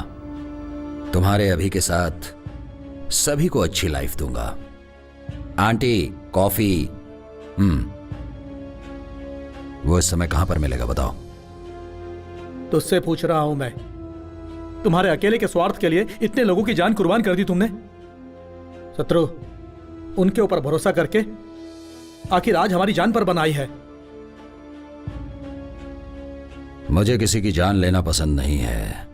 तुम्हारे अभी के साथ सभी को अच्छी लाइफ दूंगा। Aunty, coffee. वो इस समय कहां पर मिलेगा बताओ। तुझसे पूछ रहा हूं मैं, तुम्हारे अकेले के स्वार्थ के लिए इतने लोगों की जान कुर्बान कर दी तुमने। शत्रु, उनके ऊपर भरोसा करके आखिर आज हमारी जान पर बनाई है। मुझे किसी की जान लेना पसंद नहीं है।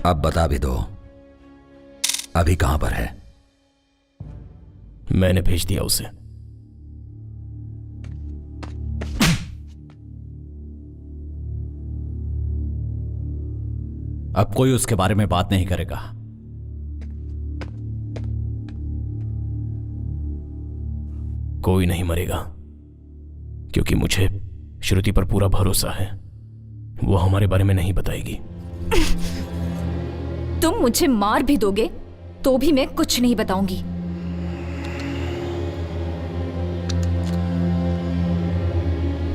अब बता भी दो, अभी कहां पर है? मैंने भेज दिया उसे। अब कोई उसके बारे में बात नहीं करेगा। कोई नहीं मरेगा, क्योंकि मुझे श्रुति पर पूरा भरोसा है। वो हमारे बारे में नहीं बताएगी। तुम मुझे मार भी दोगे तो भी मैं कुछ नहीं बताऊंगी।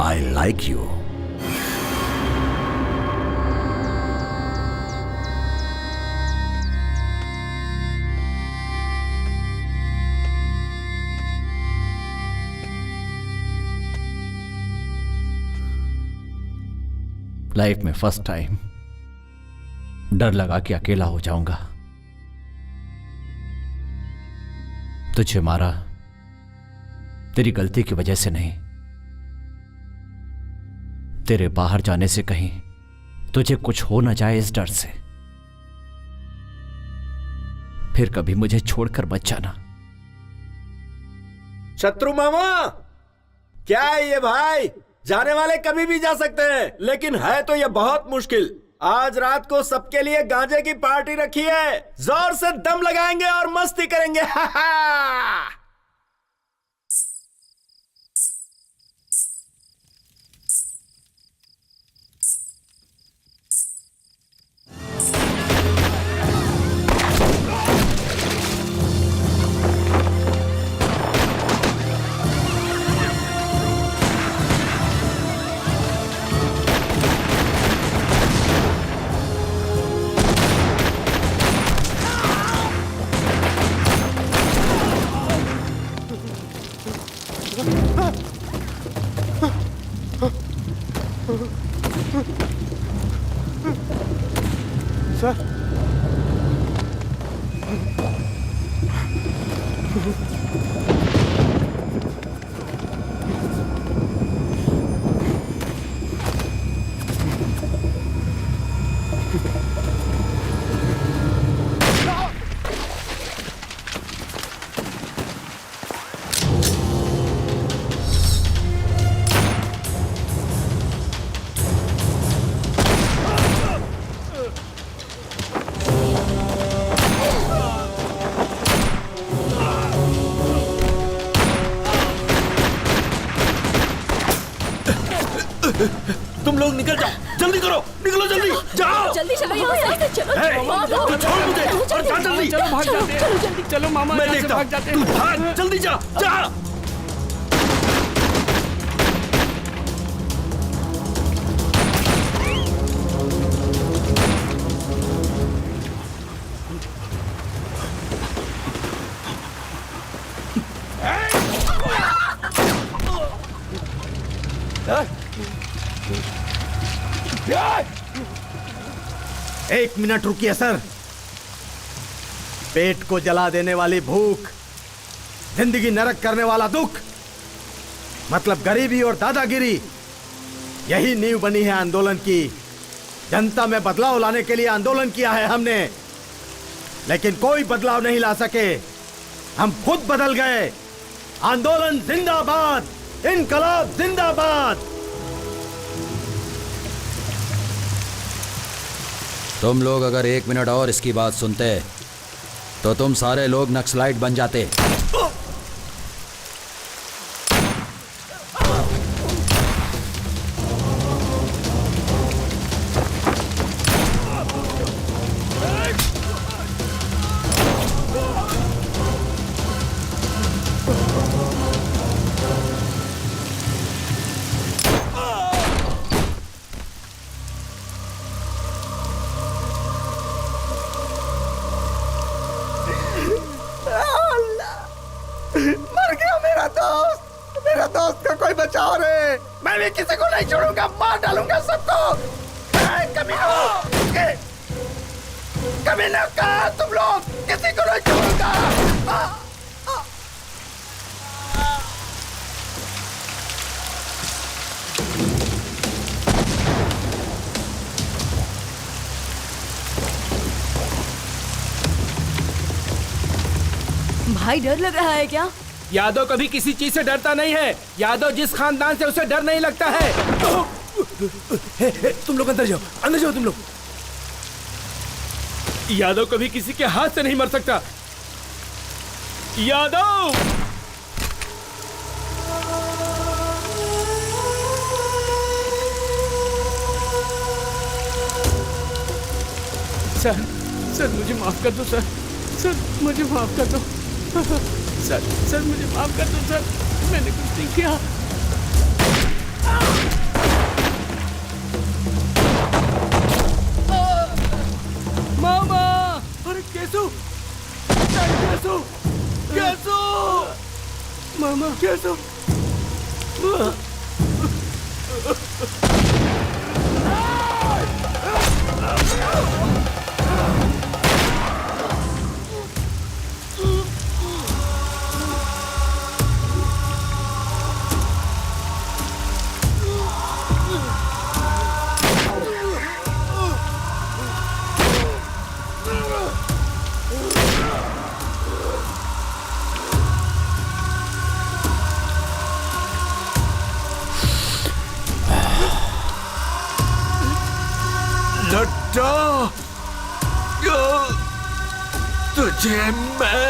I like you. लाइफ में फर्स्ट टाइम डर लगा कि अकेला हो जाऊंगा। तुझे मारा तेरी गलती की वजह से नहीं, तेरे बाहर जाने से कहीं तुझे कुछ हो ना जाए इस डर से। फिर कभी मुझे छोड़कर मत जाना। शत्रु मामा, क्या है ये भाई? जाने वाले कभी भी जा सकते हैं, लेकिन है तो ये बहुत मुश्किल। आज रात को सबके लिए गांजे की पार्टी रखी है। जोर से दम लगाएंगे और मस्ती करेंगे। हा हा। सर, तुम लोग निकल जाओ, जल्दी करो, निकलो जल्दी, जाओ जल्दी चलो यहाँ से, चलो तू छोड़ मुझे और जा जल्दी। चलो भाग जाते हैं, चलो मामा मैं यहाँ से देखता भाग हूँ, जाते तू हैं। भाग, जल्दी जा जा। एक मिनट रुकिए सर। पेट को जला देने वाली भूख, जिंदगी नरक करने वाला दुख, मतलब गरीबी और दादागिरी, यही नींव बनी है आंदोलन की। जनता में बदलाव लाने के लिए आंदोलन किया है हमने, लेकिन कोई बदलाव नहीं ला सके। हम खुद बदल गए। आंदोलन जिंदाबाद, इनकलाब जिंदाबाद। तुम लोग अगर 1 मिनट और इसकी बात सुनते तो तुम सारे लोग नक्सलाइट बन जाते। मर गया मेरा दोस्त, मेरा दोस्त का कोई बचाओ रे। मैं भी किसी को नहीं छोड़ूंगा, मार डालूंगा सबको। मैंने कहा तुम लोग किसी को नहीं छोड़ूंगा। भाई डर लग रहा है क्या? यादव कभी किसी चीज से डरता नहीं है। यादव जिस खानदान से उसे डर नहीं लगता है। तुम लोग अंदर जाओ तुम लोग। यादव कभी किसी के हाथ से नहीं मर सकता। यादव सर मुझे माफ कर दो सर मुझे माफ कर दो सर मुझे माफ कर दो सर, मैंने कुछ नहीं किया। मामा! अरे कैसू मामा कैसू लड्डा, तुझे मैं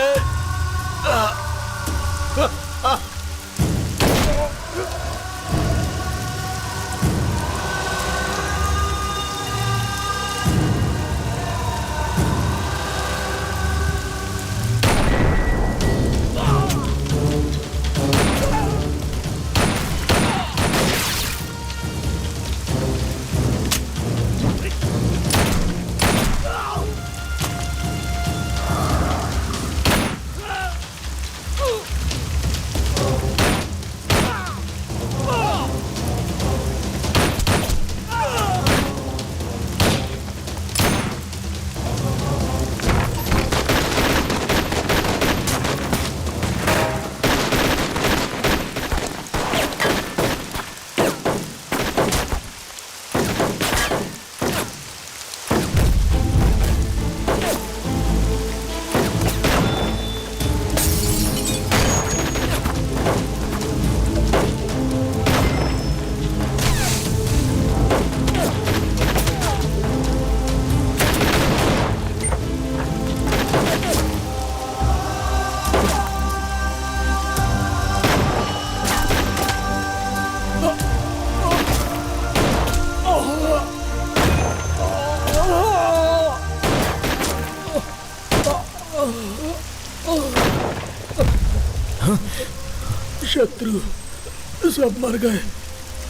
शत्रु सब मर गए,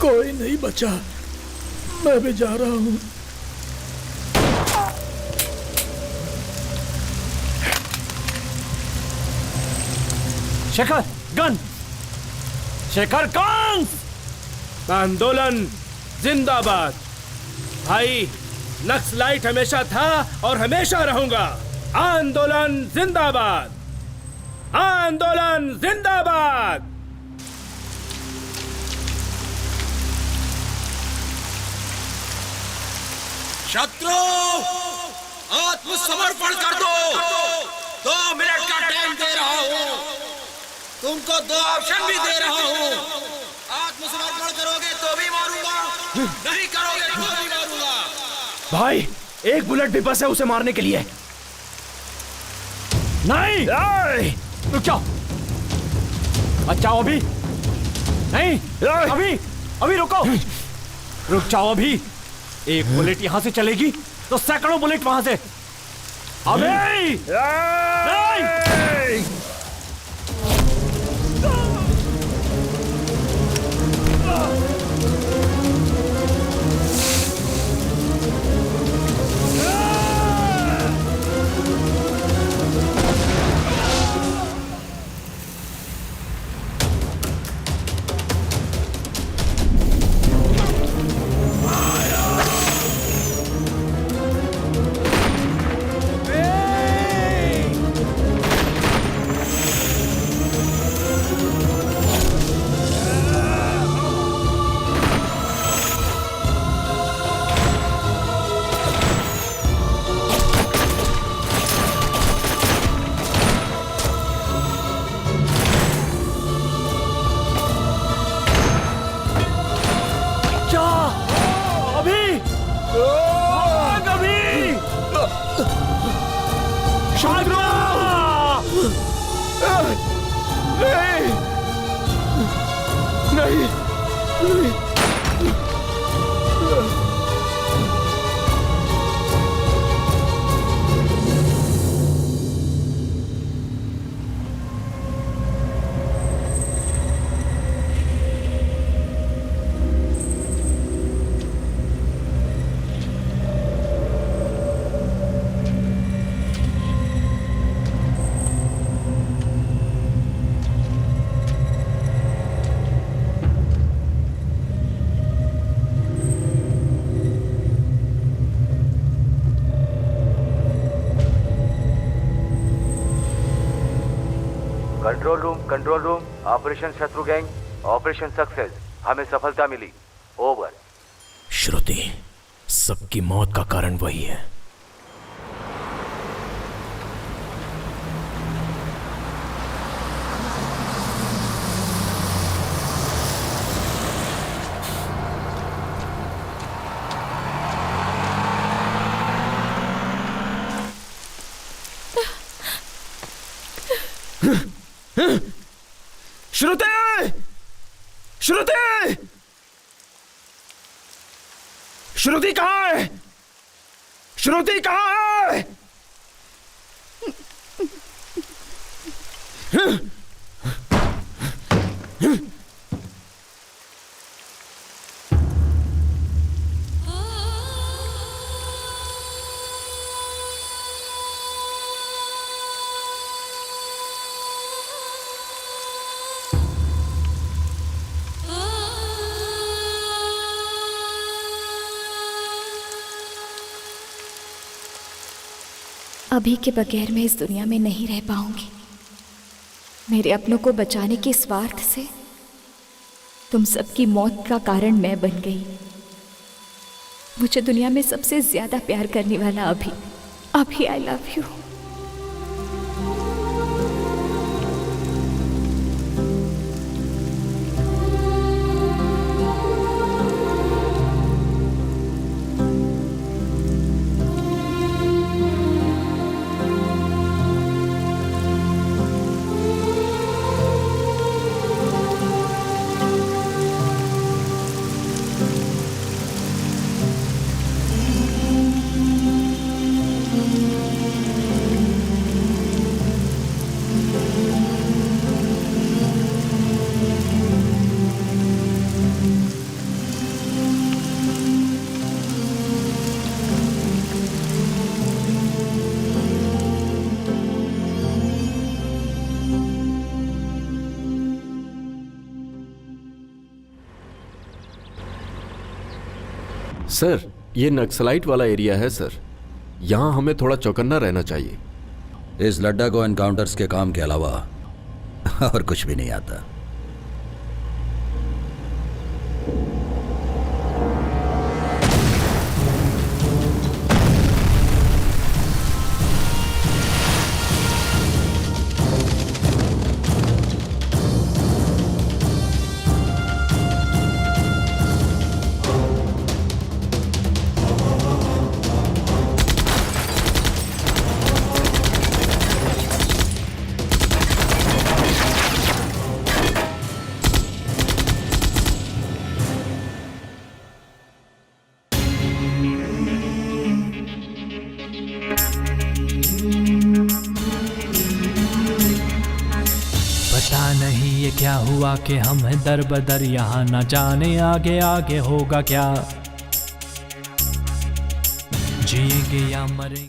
कोई नहीं बचा। मैं भी जा रहा हूँ। Shekhar gun, Shekhar gun. आंदोलन जिंदाबाद। भाई नक्सलाइट हमेशा था और हमेशा रहूंगा। आंदोलन जिंदाबाद, आंदोलन जिंदाबाद। शत्रु आत्मसमर्पण कर दो। 2 मिनट का टाइम दे रहा हूँ, तुमको 2 ऑप्शन भी दे रहा हूँ। आत्मसमर्पण करोगे तो भी मारूंगा, नहीं करोगे तो भी मारूंगा। भाई एक बुलेट भी बस है उसे मारने के लिए। नहीं, रुक जाओ। अच्छा अभी नहीं, अभी रुको, रुक जाओ। अभी एक बुलेट यहां से चलेगी तो सैकड़ों बुलेट वहां से। अभी नहीं। कभी शत्रु नहीं नहीं कंट्रोल रूम, ऑपरेशन शत्रु गैंग, ऑपरेशन सक्सेस। हमें सफलता मिली। ओवर। श्रुति, सबकी मौत का कारण वही है। श्रुति! श्रुति! श्रुति कहाँ है? श्रुति कहाँ है? अभी के बगैर मैं इस दुनिया में नहीं रह पाऊंगी। मेरे अपनों को बचाने के स्वार्थ से तुम सबकी मौत का कारण मैं बन गई। मुझे दुनिया में सबसे ज्यादा प्यार करने वाला अभी आई लव यू। सर, ये नक्सलाइट वाला एरिया है सर। यहाँ हमें थोड़ा चौकन्ना रहना चाहिए। इस लड्डा को एनकाउंटर्स के काम के अलावा और कुछ भी नहीं आता। पता नहीं ये क्या हुआ कि हम हैं दर बदर यहाँ, न जाने आगे आगे होगा क्या, जिएंगे या मरेंगे।